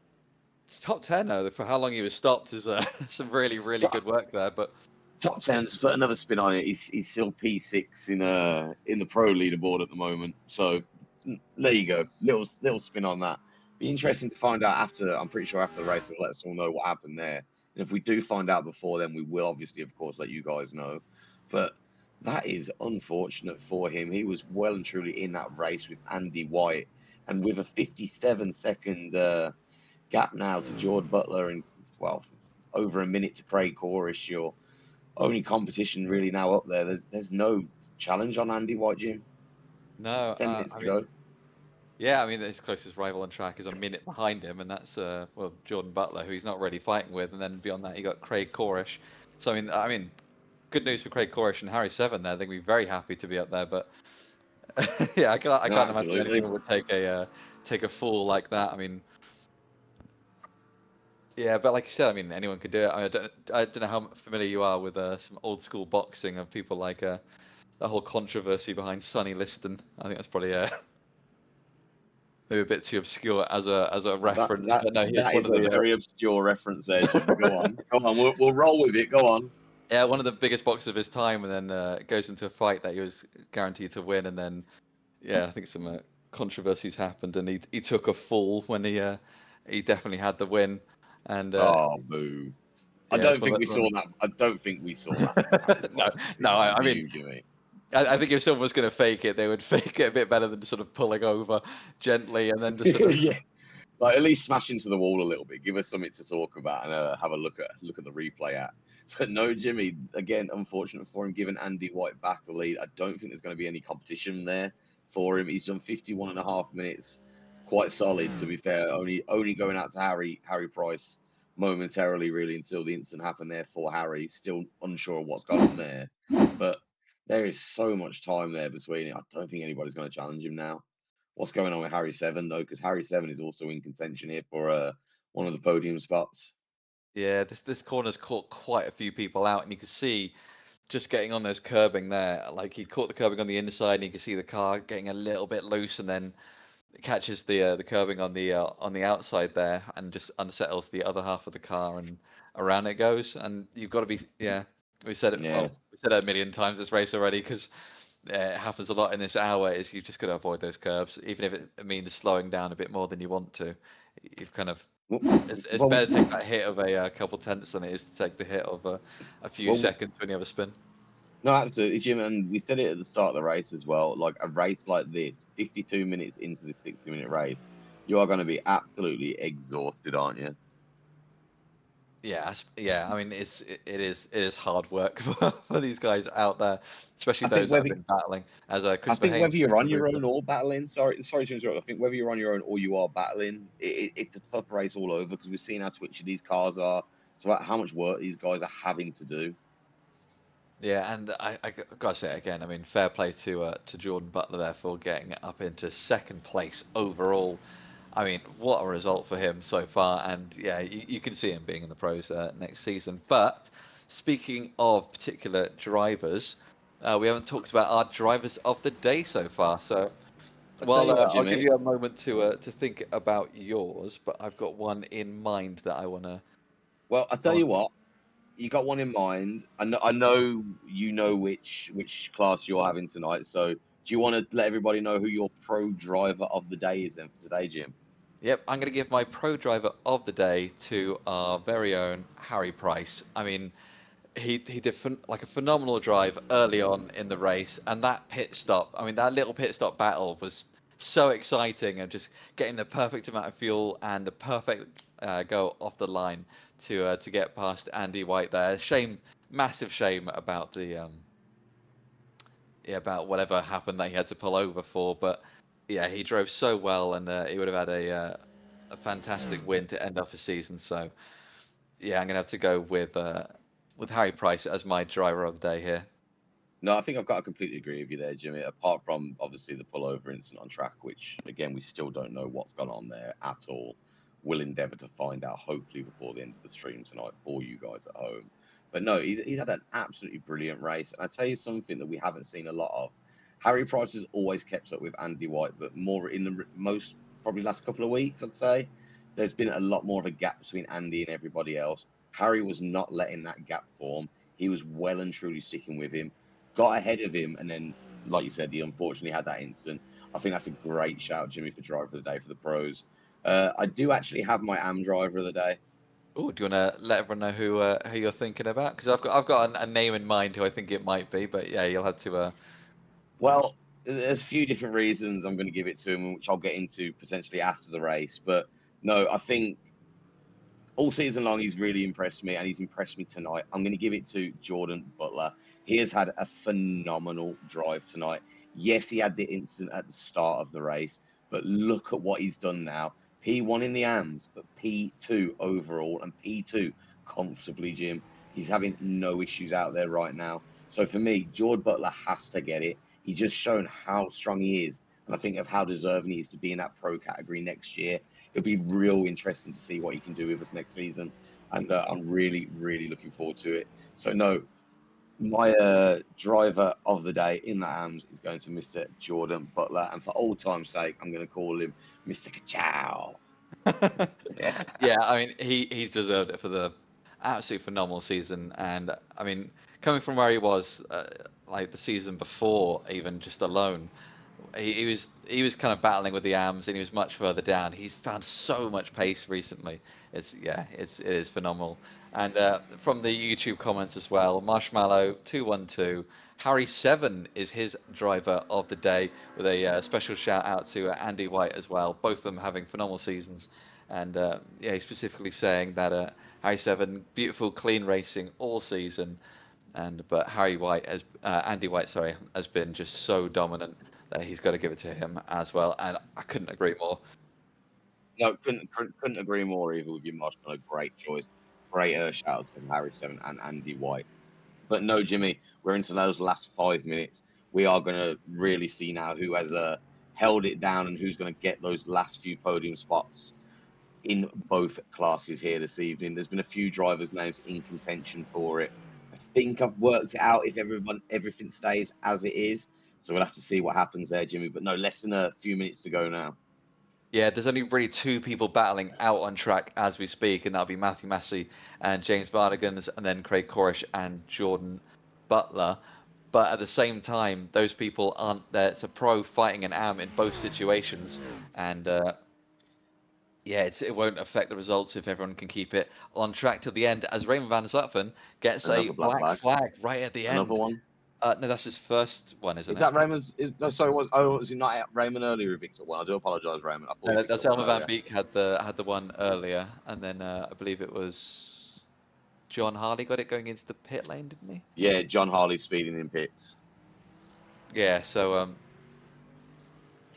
top 10 though for how long he was stopped is some really good work there. But Top tens, put another spin on it. He's still P6 in the pro leaderboard at the moment. So there you go, little spin on that. Be interesting to find out after. I'm pretty sure after the race, it'll let us all know what happened there. And if we do find out before then, we will obviously, of course, let you guys know. But that is unfortunate for him. He was well and truly in that race with Andy White, and with a 57-second gap now to George Butler, and well, over a minute to Craig Corrish. You're only competition really now up there. There's no challenge on Andy White, Jim. no, 10 minutes I to mean, go. yeah, I mean his closest rival on track is a minute behind him, and that's well Jordan Butler, who he's not really fighting with, and then beyond that you got Craig Corrish. So I mean, good news for Craig Corrish and Harry Seven there. They'd be very happy to be up there, but yeah, I No, can't imagine absolutely. anyone would take a fall like that. I mean, yeah, but like you said, I mean anyone could do it. I don't know how familiar you are with some old school boxing of people like that whole controversy behind Sonny Liston. I think that's probably maybe a bit too obscure as a That reference, that but no, he was that one is of a the very obscure reference there, Jim. But go on, come on. We'll roll with it. Go on. yeah, one of the biggest boxers of his time, and then goes into a fight that he was guaranteed to win, and then yeah, I think some controversies happened, and he took a fall when he definitely had the win, and Oh, boo. I yeah, it's don't one think of we saw the, that. I don't think we saw that from Harry no, Price this no, evening. I Do mean, you, Jimmy? I think if someone was going to fake it, they would fake it a bit better than sort of pulling over gently and then just sort of Yeah. Like at least smash into the wall a little bit. Give us something to talk about and have a look at the replay at. But no, Jimmy. Again, unfortunate for him, giving Andy White back the lead. I don't think there's going to be any competition there for him. He's done 51 and a half minutes, quite solid to be fair. Only going out to Harry Price momentarily, really, until the incident happened there for Harry. Still unsure of what's gone on there, but there is so much time there between it. I don't think anybody's going to challenge him now. What's going on with Harry Seven though? Because Harry Seven is also in contention here for one of the podium spots. yeah, this corner's caught quite a few people out, and you can see just getting on those curbing there. Like he caught the curbing on the inside, and you can see the car getting a little bit loose, and then it catches the curbing on the outside there, and just unsettles the other half of the car, and around it goes. And you've got to be yeah. We said it Yeah, well. We said it a million times this race already because it happens a lot in this hour, is you've just got to avoid those curves, even if it means slowing down a bit more than you want to. You've kind of Well, it's well, better to take that hit of a couple tenths than it is to take the hit of a few well, seconds when you have a spin. no, absolutely, Jim. And we said it at the start of the race as well. Like a race like this, 52 minutes into the 60-minute race, you are going to be absolutely exhausted, aren't you? Yeah, yeah. I mean, it is hard work for these guys out there, especially I think those that have whether been battling. As I Christopher think Haynes whether says you're in on the your group. own or battling, sorry to interrupt. I think whether you're on your own or you are battling, it's a tough race all over because we've seen how twitchy these cars are. It's about how much work these guys are having to do. Yeah, and I gotta say it again. I mean, fair play to Jordan Butler there for getting up into second place overall. I mean, what a result for him so far. And yeah, you can see him being in the pros next season. But speaking of particular drivers, we haven't talked about our drivers of the day so far. So, I tell well, you what, I'll give Jimmy. you a moment to think about yours. But I've got one in mind that Well, I I tell you want. what. You got one in mind. I know you know which class you're having tonight. So, do you want to let everybody know who your pro driver of the day is then for today, Jim? Yep, I'm going to give my pro driver of the day to our very own Harry Price. I mean, he did like a phenomenal drive early on in the race, and that pit stop. I mean, that little pit stop battle was so exciting, and just getting the perfect amount of fuel and the perfect go off the line to get past Andy White there. Shame, massive shame about the yeah, about whatever happened that he had to pull over for. But yeah, he drove so well, and he would have had a fantastic win to end off the season. So yeah, I'm gonna have to go with Harry Price as my driver of the day here. No, I think I've got to completely agree with you there, Jimmy. Apart from obviously the pullover incident on track, which again we still don't know what's gone on there at all. We'll endeavour to find out hopefully before the end of the stream tonight for you guys at home. But no, he's had an absolutely brilliant race, and I tell you something that we haven't seen a lot of. Harry Price has always kept up with Andy White, but more in the most probably last couple of weeks, I'd say. There's been a lot more of a gap between Andy and everybody else. Harry was not letting that gap form. He was well and truly sticking with him, got ahead of him, and then, like you said, he unfortunately had that incident. I think that's a great shout, Jimmy, for driver of the day for the pros. I do actually have my AM driver of the day. Oh, do you want to let everyone know who you're thinking about? Because I've got a name in mind who I think it might be, but yeah, you'll have to. Well, there's a few different reasons I'm going to give it to him, which I'll get into potentially after the race. But no, I think all season long, he's really impressed me, and he's impressed me tonight. I'm going to give it to Jordan Butler. He has had a phenomenal drive tonight. Yes, he had the incident at the start of the race, but look at what he's done now. P1 in the AMs, but P2 overall, and P2 comfortably, Jim. He's having no issues out there right now. So for me, Jordan Butler has to get it. He's just shown how strong he is, and I think of how deserving he is to be in that pro category next year. It'll be real interesting to see what he can do with us next season, and I'm really looking forward to it. So no, my driver of the day in the AMS is going to Mr. Jordan Butler, and for old time's sake, I'm going to call him Mr. Kachow. Yeah. Yeah, I mean he's deserved it for the absolutely phenomenal season, and I mean coming from where he was like the season before, even just alone, he was kind of battling with the AMs, and he was much further down. He's found so much pace recently. It is phenomenal. And from the YouTube comments as well, Marshmallow 212, Harry Seven is his driver of the day, with a special shout out to Andy White as well. Both of them having phenomenal seasons. And yeah, he's specifically saying that Harry Seven, beautiful, clean racing all season, and but Andy White, sorry, has been just so dominant that he's got to give it to him as well. And I couldn't agree more. No, couldn't agree more either with you, Marshmallow. Great choice. Great shout out to Harry Seven and Andy White. But no, Jimmy, we're into those last 5 minutes. We are going to really see now who has held it down and who's going to get those last few podium spots in both classes here this evening. There's been a few drivers' names in contention for it. I think I've worked it out if everything stays as it is. So we'll have to see what happens there, Jimmy. But no, less than a few minutes to go now. Yeah, there's only really two people battling out on track as we speak, and that'll be Matthew Massey and James Vardigans, and then Craig Corish and Jordan Butler. but at the same time, those people aren't there. It's a pro fighting an am in both situations, and yeah, it won't affect the results if everyone can keep it on track till the end. As Raymond van Zutphen gets a Another black black flag. flag right at the Another end. one. No, that's his first one, isn't Is it? that Raymond's? Sorry, was it not Raymond earlier who picked up one? I do apologise, Raymond. I thought he No, picked that's up one Elmer Van earlier. Beek had the one earlier, and then I believe it was John Harley got it going into the pit lane, didn't he? Yeah, John Harley speeding in pits. Yeah. So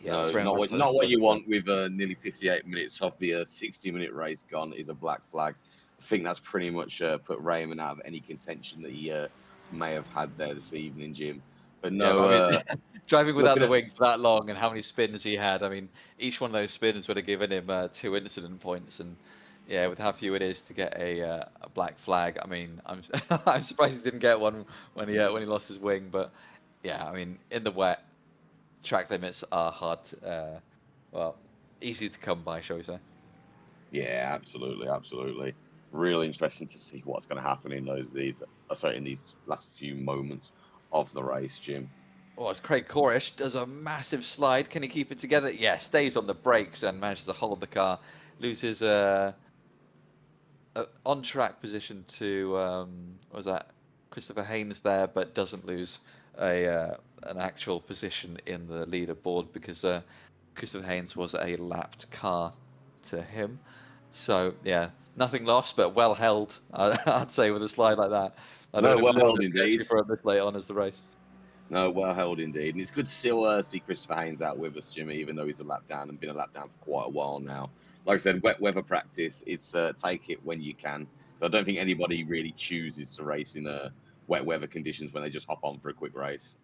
yeah, that's No, Raymond not Van what Zutphen's not what first you one. want with nearly 58 minutes of the 60-minute race gone is a black flag. I think that's pretty much put Raymond out of any contention that he may have had there this evening, Jim. But Yeah, no, but I mean, driving without looking the at wing for that long and how many spins he had, I mean, each one of those spins would have given him 2 incident points, and yeah, with how few it is to get a black flag, I mean, I'm I'm surprised he didn't get one when he lost his wing, but yeah, I mean, in the wet, track limits are hard, well, easy to come by, shall we say? yeah, absolutely, absolutely. Really interesting to see what's going to happen in in these last few moments of the race, Jim. Oh, as Craig Corish does a massive slide, can he keep it together? Yeah, stays on the brakes and manages to hold the car, loses on track position to what was that Christopher Haynes there, but doesn't lose a an actual position in the leaderboard because Christopher Haynes was a lapped car to him. So yeah, nothing lost, but well held. I'd say with a slide like that, I'd have No, been a well little held bit indeed. sketchy for him this late on as the race. No, well held indeed. And it's good to still see Christopher Haynes out with us, Jimmy, even though he's a lap down and been a lap down for quite a while now. Like I said, wet weather practice, it's take it when you can. So I don't think anybody really chooses to race in wet weather conditions when they just hop on for a quick race.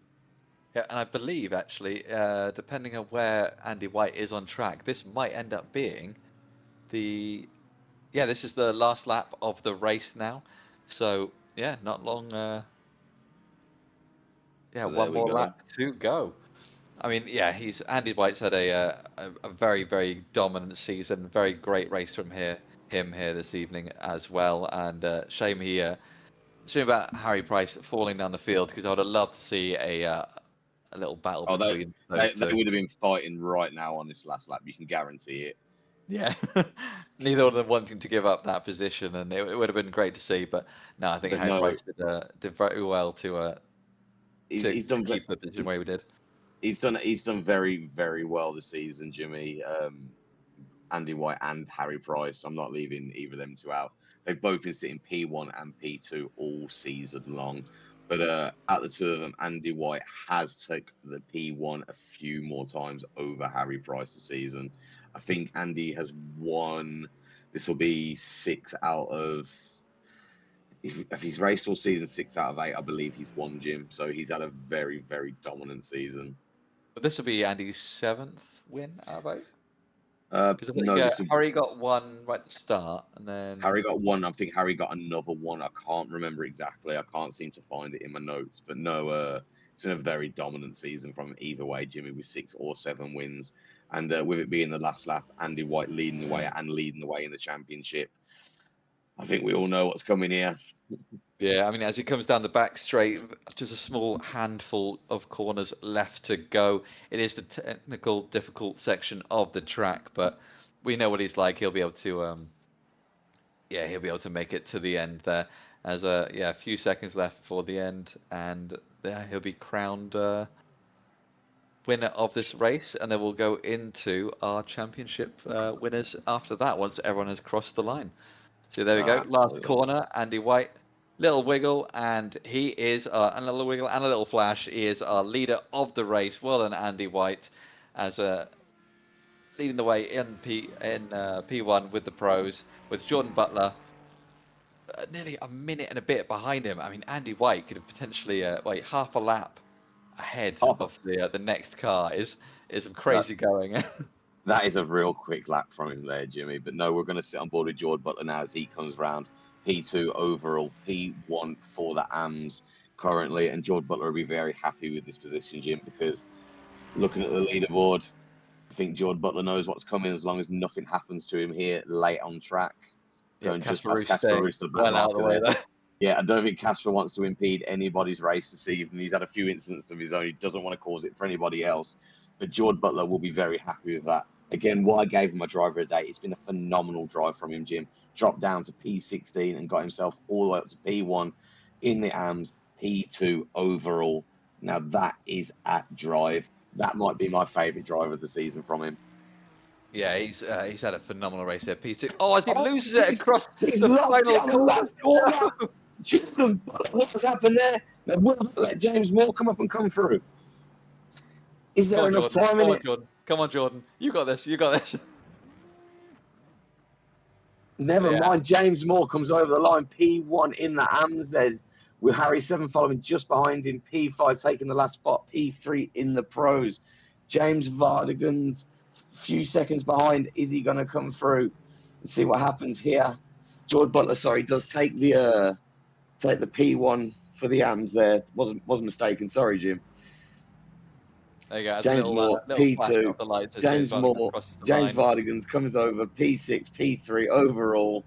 Yeah, and I believe actually, depending on where Andy White is on track, this might end up being the yeah, this is the last lap of the race now. So yeah, not long. Yeah, So there one we more go. lap to go. I mean, yeah, he's Andy White's had a very very dominant season. Very great race from him here this evening as well. And shame about Harry Price falling down the field because I would have loved to see a little battle Oh, between those they two. would have been fighting right now on this last lap. You can guarantee it. Yeah, neither of them wanting to give up that position, and it would have been great to see. But no, I think But Harry no, Price did very well he's to done. keep the position where he did. He's done very very well this season, Jimmy. Andy White and Harry Price. I'm not leaving either of them two out. They've both been sitting P1 and P2 all season long. But out of the two of them, Andy White has taken the P1 a few more times over Harry Price this season. I think Andy has won. This will be six out of. If he's raced all season, 6 out of 8, I believe he's won, Jim. So he's had a very, very dominant season. But this will be Andy's seventh win out of eight. Because I think No, this will Harry got one right at the start, and then Harry got one. I think Harry got another one. I can't remember exactly. I can't seem to find it in my notes. But no, it's been a very dominant season from either way, Jimmy, with 6 or 7 wins. And with it being the last lap, Andy White leading the way and leading the way in the championship. I think we all know what's coming here. yeah, I mean, as he comes down the back straight, just a small handful of corners left to go. It is the technical, difficult section of the track, but we know what he's like. He'll be able to yeah, he'll be able to make it to the end there. As yeah, a few seconds left before the end, and yeah, he'll be crowned winner of this race, and then we'll go into our championship winners after that once everyone has crossed the line. So there we No, go, last absolutely. corner, Andy White, little wiggle, and he is a little wiggle and a little flash. He is our leader of the race. Well done, Andy White, as leading the way in P1 with the pros, with Jordan Butler nearly a minute and a bit behind him. I mean, Andy White could have potentially wait half a lap ahead Oh, of the next car is some that crazy going. that is a real quick lap from him there, Jimmy. But no, we're going to sit on board with George Butler now as he comes round. P2 overall, P1 for the AMs currently, and George Butler will be very happy with this position, Jim, because looking at the leaderboard, I think George Butler knows what's coming as long as nothing happens to him here late on track. Yep, Going just Casper past Ruud Casper staying Ruud, the back well out of the marker way there. there. Yeah, I don't think Casper wants to impede anybody's race this evening. He's had a few incidents of his own. He doesn't want to cause it for anybody else. But George Butler will be very happy with that. Again, why I gave him a driver a day. It's been a phenomenal drive from him, Jim. Dropped down to P16 and got himself all the way up to P1 in the AMS, P2 overall. Now that is at drive. That might be my favourite driver of the season from him. Yeah, he's had a phenomenal race there, P2. Oh, as he Oh, loses it across he's the lost it final on the corner. last corner. Jordan, what has happened there? They will let James Moore come up and come through. Is Come there on, enough Jordan. time Come in on, it? Jordan. Come on, Jordan. You got this. You got this. Never Yeah. mind. James Moore comes over the line. P1 in the AMZ with Harry 7 following just behind him. P5 taking the last spot. P3 in the pros. James Vardigan's few seconds behind. Is he going to come through? Let's see what happens here. George Butler, sorry, does take the P1 for the AMS there. Wasn't mistaken. Sorry, Jim. There you go. As a James Moore, little flash P2. of the lights as James James Vardigan Moore, crosses the James line. Vardigans comes over P6, P3 overall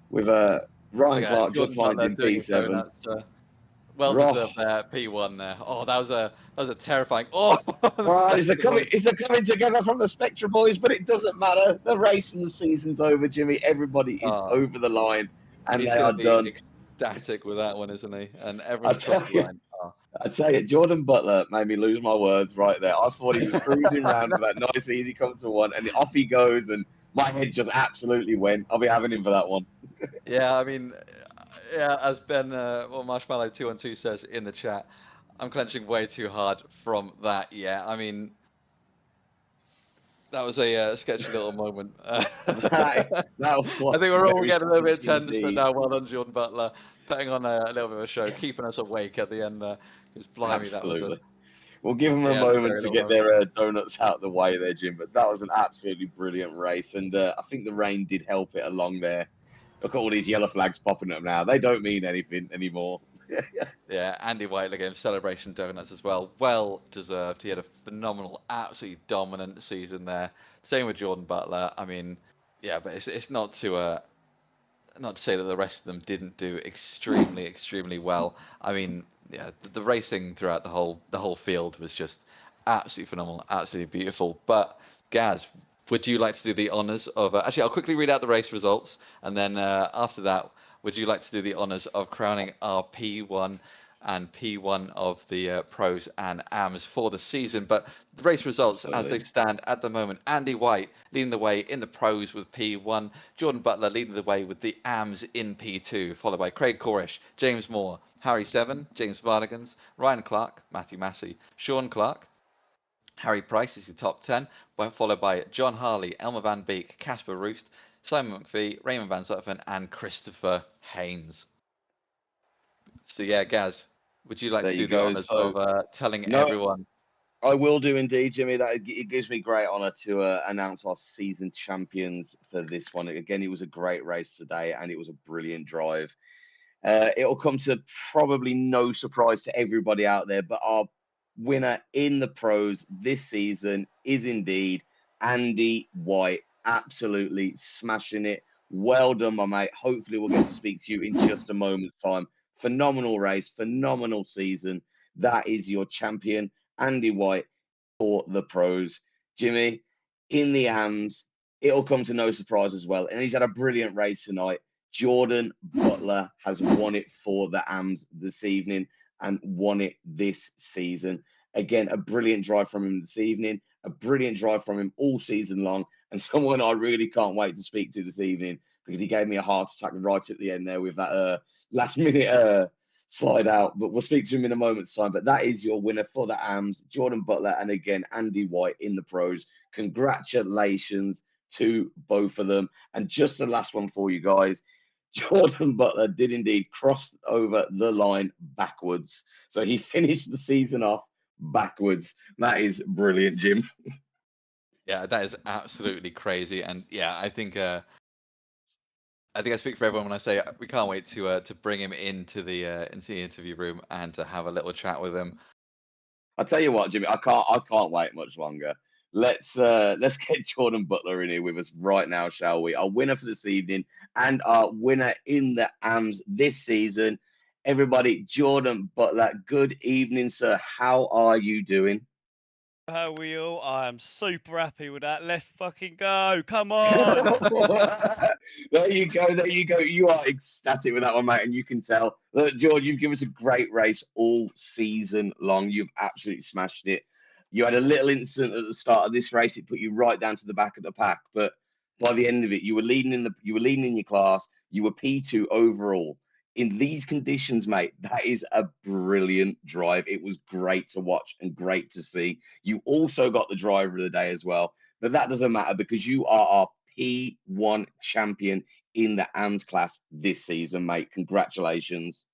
with Ryan Okay, Clark just Jordan behind Butler him, doing his P7. donuts. Well Oh, deserved there, P1 there. Oh, that was a terrifying. Oh, the well, second one. it's a coming together from the Spectra boys, but it doesn't matter. The race and the season's over, Jimmy. Everybody is Oh, over the line, and he's they going are to be done. ecstatic with that one, isn't he? And I everyone's tell crossed the you, line. Oh. I tell you, Jordan Butler made me lose my words right there. I thought he was cruising around No. for that nice, easy come to one, and off he goes, and my head just absolutely went. I'll be having him for that one. Yeah, I mean, yeah, as Ben, well, Marshmallow212 says in the chat, I'm clenching way too hard from that. Yeah, I mean, that was a sketchy little moment. That, that I think was we're all very getting a little bit sketchy tense, but indeed. no, well done, Jordan Butler, putting on a little bit of a show, keeping us awake at the end there. Because blimey, that was a Absolutely. We'll give them a moment scary to little get moment. their donuts out the way there, Jim. But that was an absolutely brilliant race. And I think the rain did help it along there. Look at all these yellow flags popping up now. They don't mean anything anymore. Yeah, Andy White again, celebration donuts as well. Well deserved. He had a phenomenal, absolutely dominant season there. Same with Jordan Butler. I mean, yeah, but it's not to say that the rest of them didn't do extremely well. I mean, yeah, the racing throughout the whole field was just absolutely phenomenal, absolutely beautiful. But Gaz, would you like to do the honours of? Actually, I'll quickly read out the race results, and then after that, would you like to do the honours of crowning our P1 and P1 of the pros and AMs for the season? But the race results as they Absolutely. stand at the moment: Andy White leading the way in the pros with P1. Jordan Butler leading the way with the AMs in P2, followed by Craig Corish, James Moore, Harry Seven, James Vardigans, Ryan Clark, Matthew Massey, Sean Clark, Harry Price is your top 10, followed by John Harley, Elmer Van Beek, Casper Roost, Simon McPhee, Raymond Van Zutphen, and Christopher Haynes. So yeah, Gaz, would you like There to do you the go. honours So, of telling no, everyone? I will do indeed, Jimmy. That it gives me great honour to announce our season champions for this one. Again, it was a great race today, and it was a brilliant drive. It'll come to probably no surprise to everybody out there, but our winner in the pros this season is indeed Andy White. Absolutely smashing it. Well done, my mate. Hopefully, we'll get to speak to you in just a moment's time. Phenomenal race, phenomenal season. That is your champion, Andy White, for the pros. Jimmy, in the AMs, it'll come to no surprise as well. And he's had a brilliant race tonight. Jordan Butler has won it for the AMs this evening and won it this season. Again, a brilliant drive from him this evening, a brilliant drive from him all season long, and someone I really can't wait to speak to this evening because he gave me a heart attack right at the end there with that last minute slide out. But we'll speak to him in a moment's time. But that is your winner for the AMs, Jordan Butler, and again, Andy White in the pros. Congratulations to both of them. And just the last one for you guys. Jordan Butler did indeed cross over the line backwards. So he finished the season off backwards. That is brilliant, Jim. Yeah, that is absolutely crazy, and yeah, I think I speak for everyone when I say we can't wait to bring him into the interview room and to have a little chat with him. I tell you what, Jimmy, I can't wait much longer let's get Jordan Butler in here with us right now, shall we? Our winner for this evening and our winner in the AMS this season. Everybody, Jordan Butler, good evening, sir. How are you doing? How are we all? I am super happy with that. Let's fucking go. Come on. There you go. There you go. You are ecstatic with that one, mate, and you can tell. Look, George, you've given us a great race all season long. You've absolutely smashed it. You had a little incident at the start of this race. It put you right down to the back of the pack, but by the end of it, you were leading in your class. You were P2 overall. In these conditions, mate, that is a brilliant drive. It was great to watch and great to see. You also got the driver of the day as well. But that doesn't matter because you are our P1 champion in the AMS class this season, mate. Congratulations.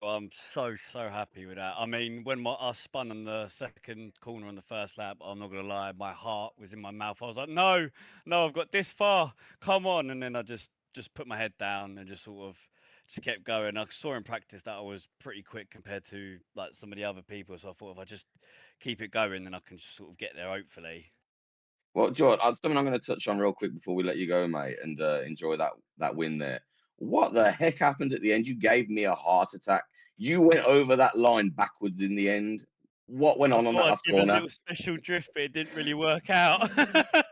I'm so happy with that. I mean, when I spun on the second corner on the first lap, I'm not gonna lie, my heart was in my mouth. I was like, no, no, I've got this far. Come on. And then I just put my head down and just sort of just kept going. I saw in practice that I was pretty quick compared to like some of the other people. So I thought if I just keep it going, then I can just sort of get there hopefully. Well, George, something I'm going to touch on real quick before we let you go, mate, and enjoy that win there. What the heck happened at the end? You gave me a heart attack. You went over that line backwards in the end. What went I on that thought I'd last give a corner? little special drift, but it didn't really work out.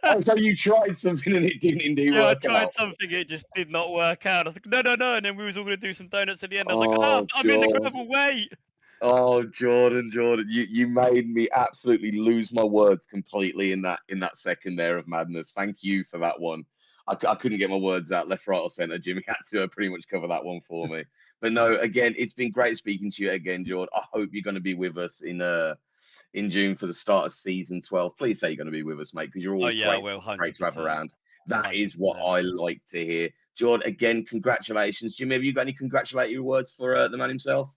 Oh, so you tried something and it didn't indeed Yeah, I work tried out. something, it just did not work out. I was like, "No, no, no," and then we was all gonna do some donuts at the end. I was like, "Ah, Oh, I'm in the George. gravel, wait!" Oh, Jordan, you made me absolutely lose my words completely in that second there of madness. Thank you for that one. I couldn't get my words out left, right, or center. Jimmy had to pretty much cover that one for me. But no, again, it's been great speaking to you again, Jordan. I hope you're going to be with us in June for the start of season 12. Please say you're going to be with us, mate, because you're Oh, always yeah, I will, great to have 100%, around. That is what 100%. I like to hear. Jordan, again, congratulations. Jimmy, have you got any congratulatory words for the man himself?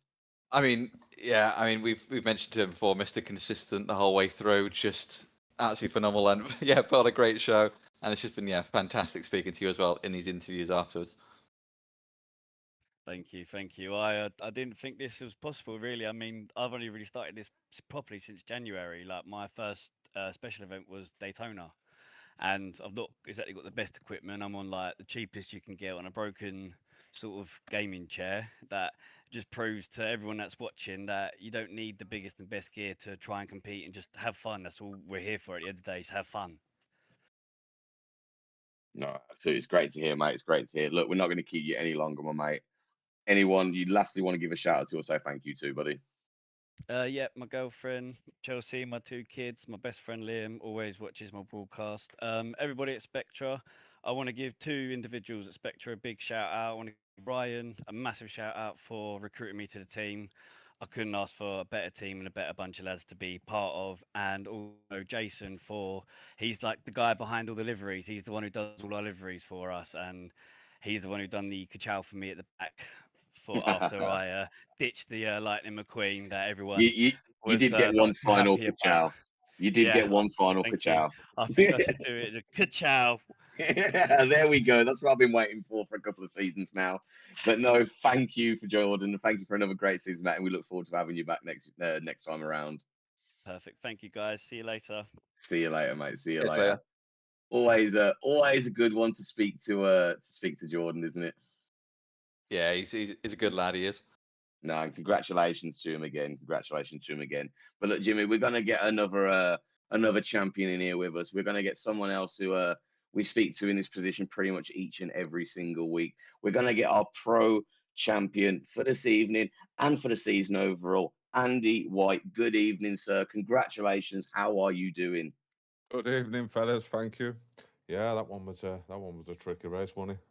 I mean, yeah, I mean we've mentioned him before, Mr. Consistent the whole way through, just absolutely phenomenal, and yeah, put on a great show, and it's just been fantastic speaking to you as well in these interviews afterwards. Thank you, thank you. I didn't think this was possible, really. I mean, I've only really started this properly since January. Like, my first special event was Daytona, and I've not exactly got the best equipment. I'm on like the cheapest you can get on a broken sort of gaming chair. That just proves to everyone that's watching that you don't need the biggest and best gear to try and compete and just have fun. That's all we're here for at the end of the day, is have fun. No, absolutely. It's great to hear, mate. It's great to hear. Look, we're not going to keep you any longer, my mate. Anyone you lastly want to give a shout out to or say thank you to, buddy? Yeah, my girlfriend Chelsea, my two kids, my best friend Liam always watches my broadcast. Everybody at Spectra, I want to give two individuals at Spectra a big shout out. I want to give Ryan a massive shout out for recruiting me to the team. I couldn't ask for a better team and a better bunch of lads to be part of, and also Jason for he's like the guy behind all the liveries. He's the one who does all our liveries for us, and he's the one who done the kachow for me at the back for after I ditched the Lightning McQueen that you, everyone you you was did get not one too final happy about. ka-chow. You did Yeah, get one final thank you. ka-chow. I think I should do it. Kachow. There we go. That's what I've been waiting for a couple of seasons now. But no, thank you for Jordan, and thank you for another great season, Matt. And we look forward to having you back next time around. Perfect. Thank you, guys. See you later. See you later, mate. See you Catch you later. later. Always a good one to speak to Jordan, isn't it? Yeah, he's a good lad. He is. No, and congratulations to him again. Congratulations to him again. But look, Jimmy, we're gonna get another champion in here with us. We're gonna get someone else who we speak to in this position pretty much each and every single week. We're gonna get our pro champion for this evening and for the season overall. Andy White, good evening, sir. Congratulations. How are you doing? Good evening, fellas. Thank you. Yeah, that one was a tricky race, wasn't it?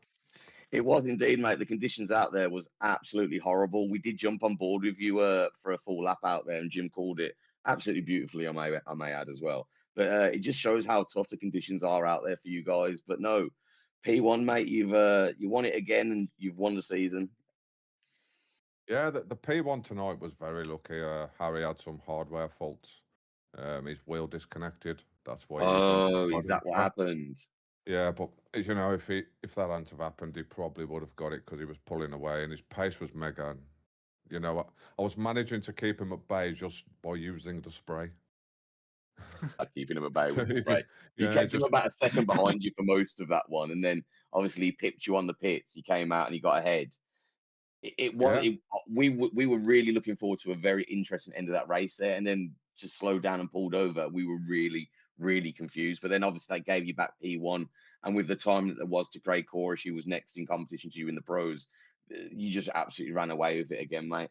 It was indeed, mate. The conditions out there was absolutely horrible. We did jump on board with you for a full lap out there, and Jim called it absolutely beautifully. I may add as well. But it just shows how tough the conditions are out there for you guys. But no, P1, mate, you won it again, and you've won the season. Yeah, the P1 tonight was very lucky. Harry had some hardware faults. His wheel disconnected. That's why he eventually Oh, got is in the that what track. happened? Yeah, but if that hadn't have happened, he probably would have got it because he was pulling away and his pace was mega. And, I was managing to keep him at bay just by using the spray. Keeping him at bay, which is He great. just, He yeah, kept him just about a second behind you for most of that one, and then obviously he pipped you on the pits. He came out and he got ahead. It was yeah, we were really looking forward to a very interesting end of that race there, and then just slowed down and pulled over. We were really confused. But then obviously they gave you back P1, and with the time that there was to Craig Corish, who was next in competition to you in the pros, you just absolutely ran away with it again, mate.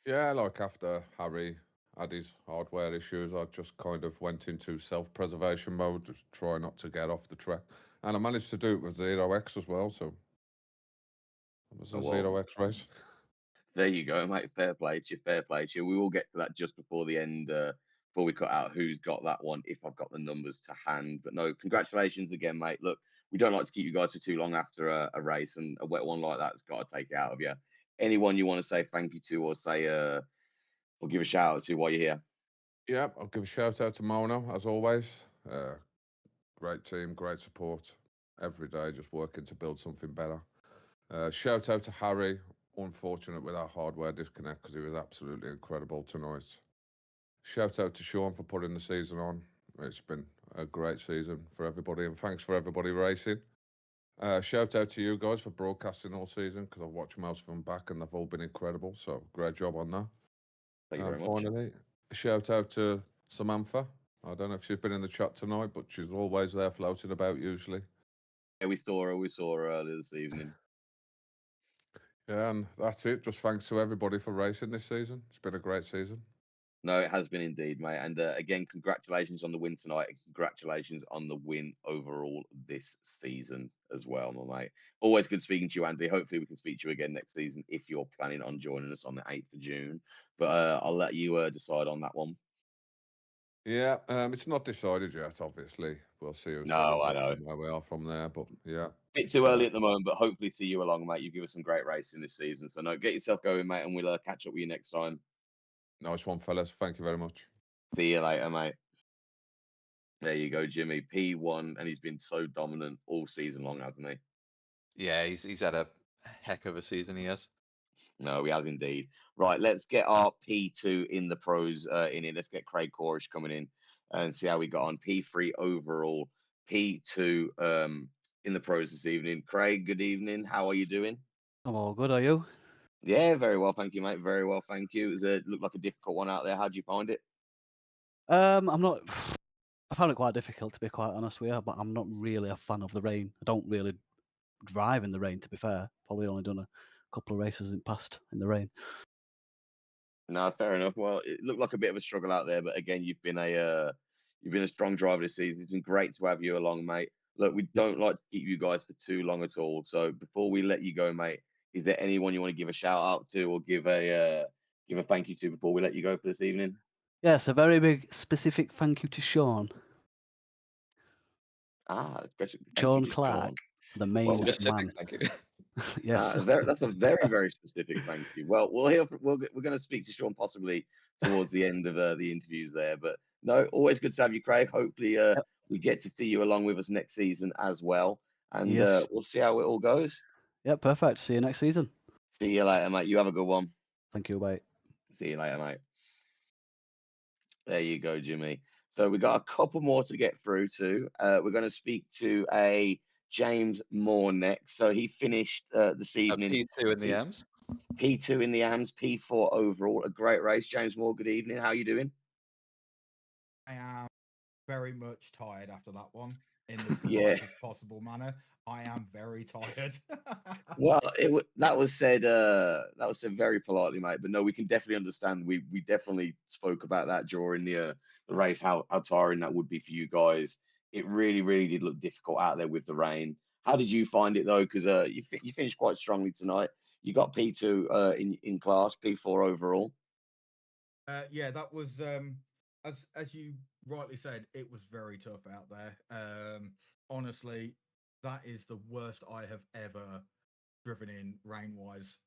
yeah. Like after Harry had his hardware issues, I just kind of went into self-preservation mode, just try not to get off the track, and I managed to do it with Zero X as well. So it was Oh, a well, Zero X race. there you go, mate. Fair play to you. Fair play to you. We will get to that just before the end, before we cut out who's got that one, if I've got the numbers to hand. But no, congratulations again, mate. Look, we don't like to keep you guys for too long after a race, and a wet one like that's got to take it out of you. Anyone you want to say thank you to, or say, or give a shout out to while you're here? Yeah, I'll give a shout out to Mono as always. Uh, Great team, great support. Every day, just working to build something better. Shout out to Harry. Unfortunate with our hardware disconnect because he was absolutely incredible tonight. Shout out to Sean for putting the season on. It's been a great season for everybody, and thanks for everybody racing. Shout out to you guys for broadcasting all season because I've watched most of them back and they've all been incredible. So great job on that. Thank you And very much. finally, a shout out to Samantha. I don't know if she's been in the chat tonight, but she's always there floating about usually. Yeah, we saw her. We saw her earlier this evening. Yeah, and that's it. Just thanks to everybody for racing this season. It's been a great season. No, it has been indeed, mate. And again, congratulations on the win tonight. And congratulations on the win overall this season as well, my mate. Always good speaking to you, Andy. Hopefully, we can speak to you again next season if you're planning on joining us on the 8th of June. But I'll let you decide on that one. Yeah, it's not decided yet, obviously. We'll see who No, signs I up know. and where we are from there. But yeah, Bit too uh, early at the moment, but hopefully see you along, mate. You give us some great racing this season. So no, get yourself going, mate, and we'll catch up with you next time. nice one, fellas. Thank you very much. See you later, mate. There you go, Jimmy. P1, and he's been so dominant all season long, hasn't he? Yeah, he's had a heck of a season. He has. No, we have indeed. Right, let's get our P2 in the pros in it. Let's get Craig Corish coming in and see how we got on. P3 overall, P2 in the pros this evening. Craig, good evening. How are you doing? I'm all good, are you? Yeah, very well, thank you, mate. Very well, thank you. It looked like a difficult one out there. How would you find it? I'm not. I found it quite difficult to be quite honest with you, but I'm not really a fan of the rain. I don't really drive in the rain, to be fair. Probably only done a couple of races in the past in the rain. No, fair enough. Well, it looked like a bit of a struggle out there, but again, you've been a strong driver this season. It's been great to have you along, mate. Look, we Yep. don't like to keep you guys for too long at all. So before we let you go, mate, is there anyone you want to give a shout out to or give a thank you to before we let you go for this evening? Yes, a very big specific thank you to Sean. Special thank you Sean to Clark, Sean. the Well, main Specific, man. thank you. Yes. that's a very specific thank you. Well, we're going to speak to Sean possibly towards the end of the interviews there. But no, always good to have you, Craig. Hopefully, Yep. we get to see you along with us next season as well, and Yes. we'll see how it all goes. Yep. Perfect. See you next season. See you later, mate. You have a good one. Thank you, mate. See you later, mate. There you go, Jimmy. So we got a couple more to get through to. We're going to speak to a James Moore next. So he finished this A evening. P2 in the M's. P2 in the AMS, P4 overall. A great race. James Moore, good evening. How are you doing? I am very much tired after that one in the Yeah. politest possible manner. I am very tired. Well, that was said very politely, mate. But no, we can definitely understand. We definitely spoke about that during the race, how tiring that would be for you guys. It really did look difficult out there with the rain. How did you find it though? Because you finished quite strongly tonight. You got P2 in class, P4 overall. Yeah, that was as you rightly said, it was very tough out there. Honestly, that is the worst I have ever driven in rain wise.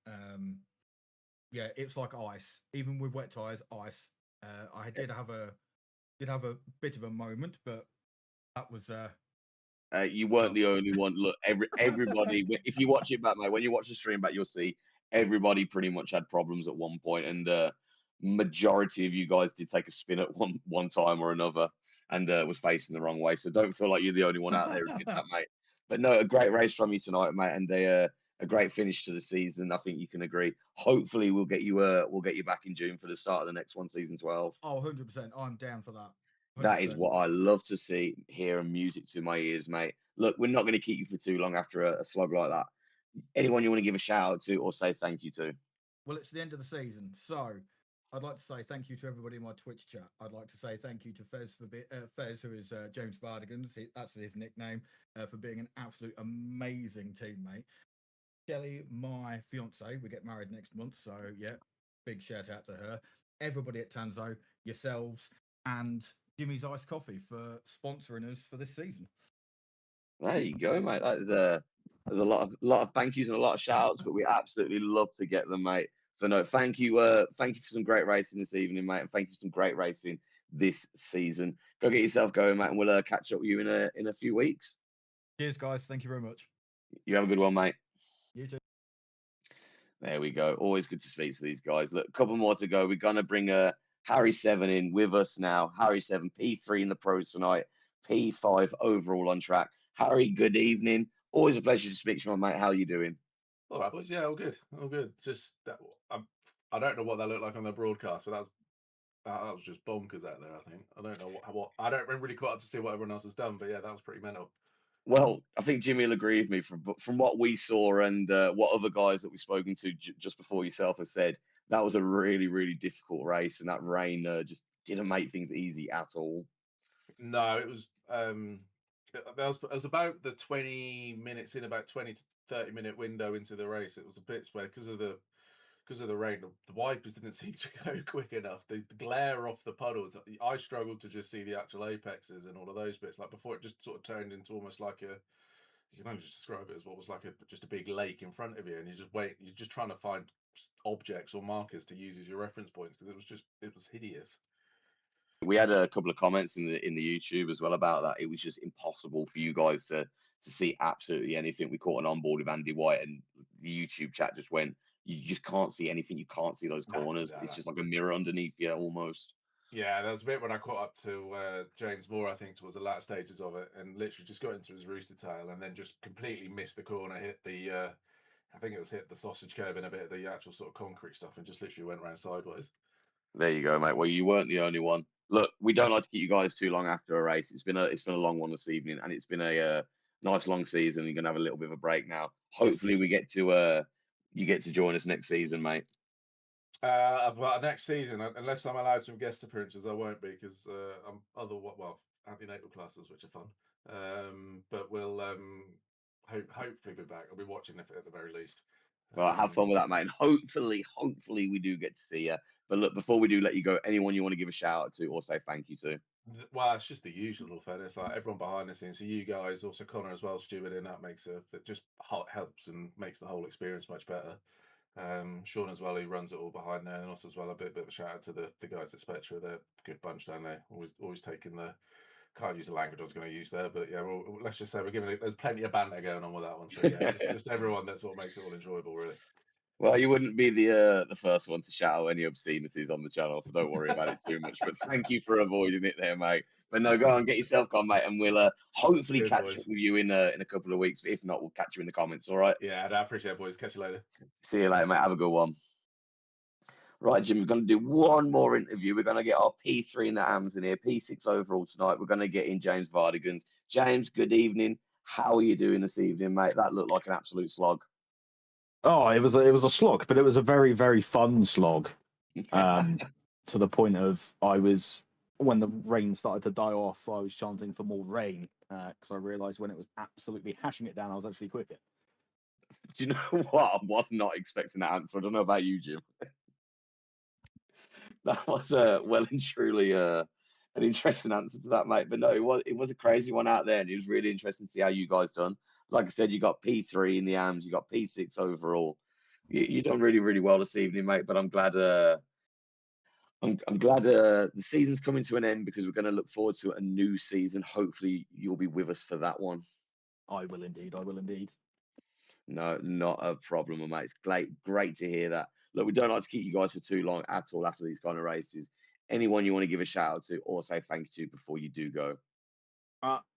Yeah, it's like ice. Even with wet tires, ice. I did have a bit of a moment, but that was You weren't well, the only one. Look, everybody. If you watch it back, mate, when you watch the stream back, you'll see everybody pretty much had problems at one point. And majority of you guys did take a spin at one time or another and was facing the wrong way. So don't feel like you're the only one out there who did that, mate. But no, a great race from you tonight, mate, and a great finish to the season. I think you can agree. Hopefully, we'll get you back in June for the start of the next one, season 12. Oh, 100%. I'm down for that. That is 100%. what I love to see, hear, and music to my ears, mate. Look, we're not going to keep you for too long after a slog like that. Anyone you want to give a shout out to or say thank you to? Well, it's the end of the season, so I'd like to say thank you to everybody in my Twitch chat. I'd like to say thank you to Fez Fez, who is James Vardigans. That's his nickname, for being an absolute amazing teammate. Kelly, my fiance, we get married next month, so yeah, big shout out to her. Everybody at Tanzo, yourselves, and Jimmy's Iced Coffee for sponsoring us for this season. There you go, mate. There's a lot of thank yous and a lot of shout outs, but we absolutely love to get them, mate. So no, thank you for some great racing this evening, mate, and thank you for some great racing this season. Go get yourself going, mate, and we'll catch up with you in a few weeks. Cheers, guys. Thank you very much. You have a good one, mate. You too. There we go. Always good to speak to these guys. Look, a couple more to go. We're gonna bring Harry 7 in with us now. Harry 7, P3 in the pros tonight, P5 overall on track. Harry, good evening. Always a pleasure to speak to you, mate. How are you doing? All right, boys. Yeah, all good. All good. Just I don't know what they look like on the broadcast, but that was just bonkers out there. I think I don't know what I don't really quite up to see what everyone else has done, but yeah, that was pretty mental. Well, I think Jimmy will agree with me from what we saw and what other guys that we've spoken to just before yourself have said. That was a really, really difficult race, and that rain just didn't make things easy at all. No, it was there was about the 20 minutes in, about 20 to 30-minute window into the race. It was a bit where because of the rain, the wipers didn't seem to go quick enough. The glare off the puddles, I struggled to just see the actual apexes and all of those bits. Like before, it just sort of turned into almost like you can only just describe it as what was like just a big lake in front of you, and you're just trying to find objects or markers to use as your reference points because it was hideous. We had a couple of comments in the YouTube as well about that. It was just impossible for you guys to see absolutely anything. We caught an onboard with Andy White, and the YouTube chat just went, "You just can't see anything. You can't see those corners. It's just like a mirror underneath you, almost." Yeah, there was a bit when I caught up to James Moore, I think, towards the last stages of it, and literally just got into his rooster tail, and then just completely missed the corner, hit the I think it was hit the sausage curb and a bit of the actual sort of concrete stuff, and just literally went around sideways. There you go, mate. Well, you weren't the only one. Look, we don't like to keep you guys too long after a race. It's been a long one this evening, and it's been a nice long season. You're gonna have a little bit of a break now. Hopefully, Yes. we get to you get to join us next season, mate. Well, next season, unless I'm allowed some guest appearances, I won't be because I'm antenatal classes, which are fun. But we'll hopefully be back. I'll be watching it at the very least. Well, have fun with that, mate. And hopefully, we do get to see you. But look, before we do let you go, anyone you want to give a shout out to or say thank you to? Well, it's just the usual fairness, like everyone behind the scenes. So you guys, also Connor as well, Stuart, and that it just helps and makes the whole experience much better. Sean as well, who runs it all behind there, and also as well a bit of a shout out to the guys at Spectra. They're a good bunch down there. Always taking the, can't use the language I was going to use there, but yeah, well, let's just say we're giving it. There's plenty of banter going on with that one. So yeah, just everyone. That's what makes it all enjoyable, really. Well, you wouldn't be the first one to shout out any obscenities on the channel, so don't worry about it too much. But thank you for avoiding it there, mate. But no, go on, get yourself gone, mate, and we'll hopefully Cheers, catch boys. up with you in a couple of weeks. But if not, we'll catch you in the comments. All right. Yeah, I appreciate it, boys. Catch you later. See you later, mate. Have a good one. Right, Jim, we're going to do one more interview. We're going to get our P3 in the AMs in here, P6 overall tonight. We're going to get in James Vardigans. James, good evening. How are you doing this evening, mate? That looked like an absolute slog. Oh, it was a slog, but it was a very, very fun slog. To the point of when the rain started to die off, I was chanting for more rain because I realised when it was absolutely hashing it down, I was actually quicker. Do you know what? I was not expecting that answer. I don't know about you, Jim. That was well and truly an interesting answer to that, mate. But no, it was a crazy one out there, and it was really interesting to see how you guys done. Like I said, you got P3 in the AMs, you got P6 overall. You done really, really well this evening, mate. But I'm glad I'm glad the season's coming to an end because we're going to look forward to a new season. Hopefully, you'll be with us for that one. I will indeed. I will indeed. No, not a problem, mate. It's great to hear that. look, we don't like to keep you guys for too long at all after these kind of races. Anyone you want to give a shout out to or say thank you to before you do go?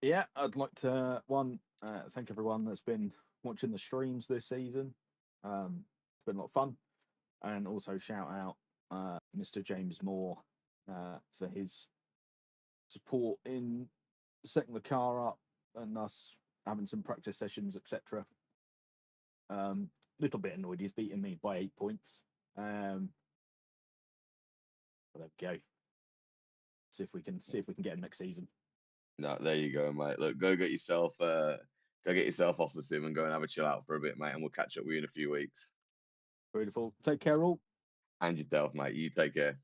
Yeah, I'd like to thank everyone that's been watching the streams this season. It's been a lot of fun, and also shout out Mr. James Moore for his support in setting the car up and us having some practice sessions, etc. Little bit annoyed he's beating me by 8 points. But there we go. See if we can get him next season. No, there you go, mate. Look, go get yourself off the sim and go and have a chill out for a bit, mate, and we'll catch up with you in a few weeks. Beautiful. Take care, all. And yourself, mate. You take care.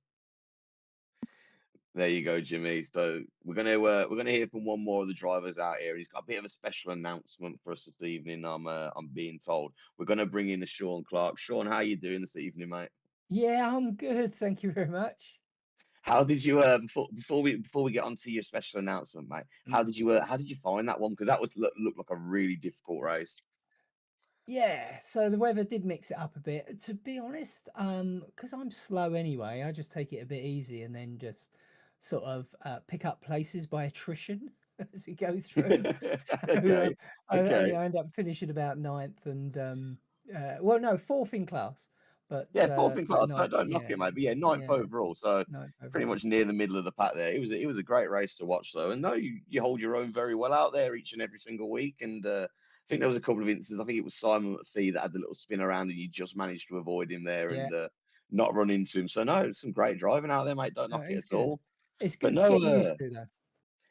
There you go, Jimmy. So we're gonna hear from one more of the drivers out here. He's got a bit of a special announcement for us this evening. I'm being told we're gonna bring in the Sean Clark. Sean, how you doing this evening, mate? Yeah, I'm good. Thank you very much. How did you before we get on to your special announcement, mate? How did you find that one? Because that was looked like a really difficult race. Yeah, so the weather did mix it up a bit. To be honest, because I'm slow anyway, I just take it a bit easy and then just sort of pick up places by attrition as we go through. So Okay, okay. I end up finishing about ninth and well, no, fourth in class, Yeah, fourth in but class. ninth, Don't knock yeah, it, mate. But yeah, ninth yeah, overall. So ninth pretty overall. much near the middle of the pack there. It was a great race to watch though. And no, you hold your own very well out there each and every single week. And I think there was a couple of instances. I think it was Simon McPhee that had the little spin around, and you just managed to avoid him there Yeah, and not run into him. So no, some great driving out there, mate. Don't knock it it's at good. all. It's But good to no, get used to though.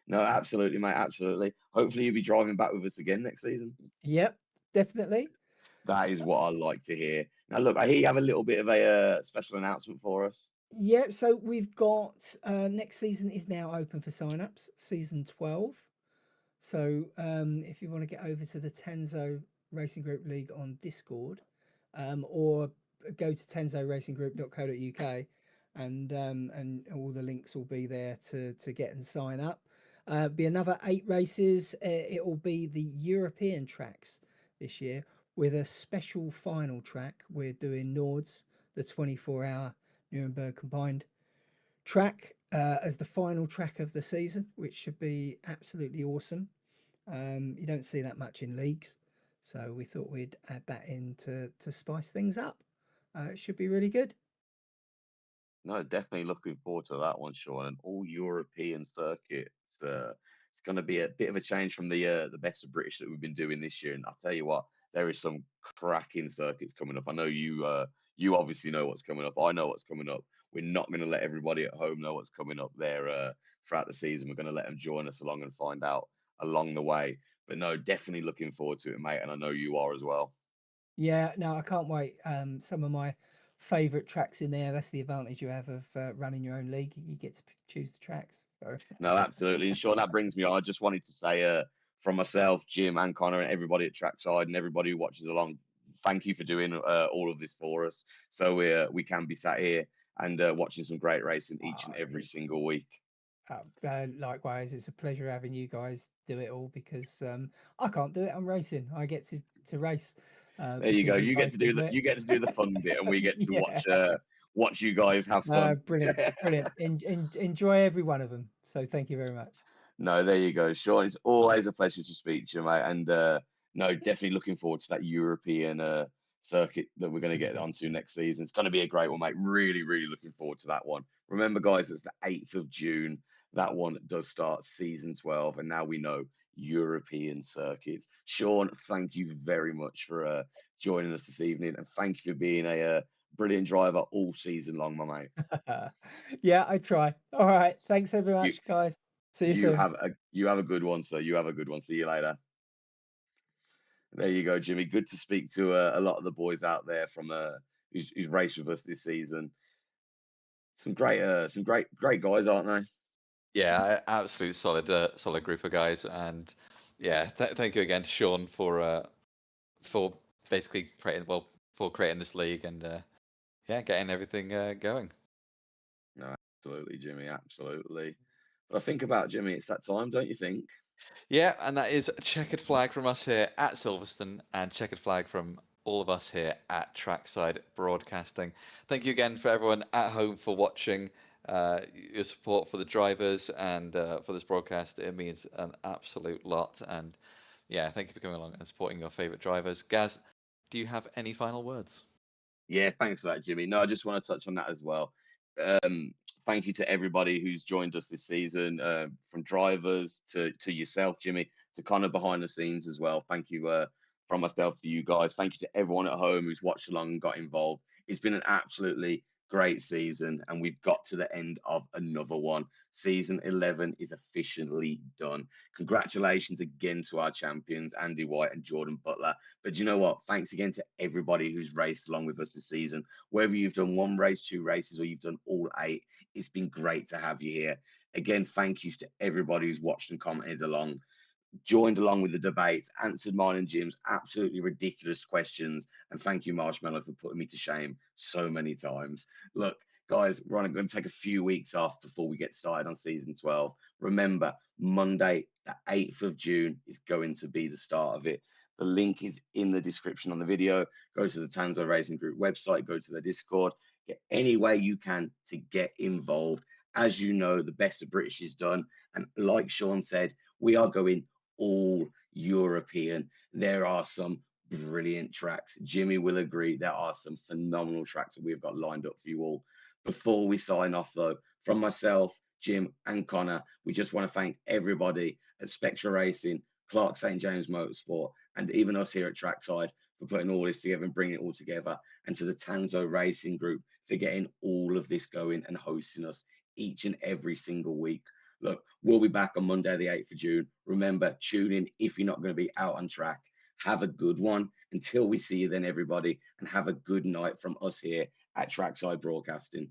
no, absolutely, mate, absolutely. Hopefully you'll be driving back with us again next season. Yep, definitely. That is what I like to hear. Now, look, I hear you have a little bit of a special announcement for us. Yeah, so we've got next season is now open for sign-ups, season 12. So if you want to get over to the Tenzo Racing Group League on Discord, or go to tenzoracing.group.co.uk, and all the links will be there to get and sign up. Be another 8 races. It will be the European tracks this year with a special final track. We're doing Nords, the 24-hour Nuremberg combined track, as the final track of the season, which should be absolutely awesome. You don't see that much in leagues, so we thought we'd add that in to spice things up. It should be really good. No, definitely looking forward to that one, Sean. An all European circuit. It's going to be a bit of a change from the best of British that we've been doing this year. And I'll tell you what, there is some cracking circuits coming up. I know you obviously know what's coming up. I know what's coming up. We're not going to let everybody at home know what's coming up there throughout the season. We're going to let them join us along and find out along the way. But no, definitely looking forward to it, mate. And I know you are as well. Yeah, no, I can't wait. Some of my favourite tracks in there. That's the advantage you have of running your own league. You get to choose the tracks. So No, absolutely. And Sean, that brings me on. I just wanted to say, from myself, Jim, and Connor, and everybody at Trackside, and everybody who watches along, thank you for doing all of this for us. So we can be sat here and watching some great racing each and every it's single week. likewise, it's a pleasure having you guys do it all because I can't do it. I'm racing. I get to race There you go. because you guys can do You get to do the fun bit, and we it. get to Yeah. watch you guys have fun. Brilliant, brilliant. Enjoy every one of them. So thank you very much. No, there you go, Sean. It's always a pleasure to speak to you, mate. And no, definitely looking forward to that European circuit that we're going to Should be get good. onto next season. It's going to be a great one, mate. Really, really looking forward to that one. Remember, guys, it's the 8th of June. That one does start season 12, and now we know European circuits. Sean, thank you very much for joining us this evening, and thank you for being a brilliant driver all season long, my mate. Yeah, I try. All right. Thanks very You much, guys. See you soon. you have a good one, sir. You have a good one. See you later. There you go, Jimmy. Good to speak to a lot of the boys out there from who's raced with us this season. Some great guys, aren't they? Yeah, absolute solid group of guys, and yeah, thank you again to Sean for basically creating this league and yeah, getting everything going. No, absolutely, Jimmy. Absolutely. But I think about Jimmy, it's that time, don't you think? Yeah, and that is a checkered flag from us here at Silverstone and checkered flag from all of us here at Trackside Broadcasting. Thank you again for everyone at home for watching. Your support for the drivers and for this broadcast, it means an absolute lot. And yeah, thank you for coming along and supporting your favourite drivers. Gaz, do you have any final words? Yeah, thanks for that, Jimmy. No, I just want to touch on that as well. Um, Thank you to everybody who's joined us this season, from drivers to yourself, Jimmy, to kind of behind the scenes as well. Thank you from myself to you guys. Thank you to everyone at home who's watched along and got involved. It's been an absolutely great season, and we've got to the end of another one. Season 11 is officially done. Congratulations again to our champions, Andy White and Jordan Butler. But you know what? Thanks again to everybody who's raced along with us this season. Whether you've done one race, two races, or you've done all 8, it's been great to have you here. Again, thank you to everybody who's watched and commented along, joined along with the debates, answered mine and Jim's absolutely ridiculous questions. And thank you, Marshmallow, for putting me to shame so many times. Look, guys, we're going to take a few weeks off before we get started on season 12. Remember, Monday, the 8th of June is going to be the start of it. The link is in the description on the video. Go to the Tanzo Racing Group website, go to the Discord, get any way you can to get involved. As you know, the best of British is done. And like Sean said, we are going all European. There are some brilliant tracks. Jimmy will agree. There are some phenomenal tracks that we've got lined up for you all. Before we sign off, though, from myself, Jim, and Connor, we just want to thank everybody at Spectra Racing, Clark St. James Motorsport, and even us here at Trackside for putting all this together and bringing it all together, and to the Tanzo Racing Group for getting all of this going and hosting us each and every single week. Look, we'll be back on Monday, the 8th of June. Remember, tune in if you're not going to be out on track. Have a good one. Until we see you then, everybody, and have a good night from us here at Trackside Broadcasting.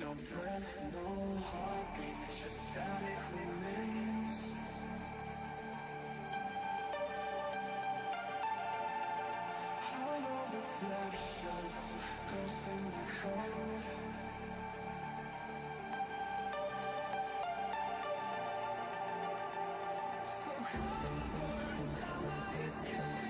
No breath, no heartbeat, just static remains. Hollow reflections, ghosts in the crowd. So come burn down my skin.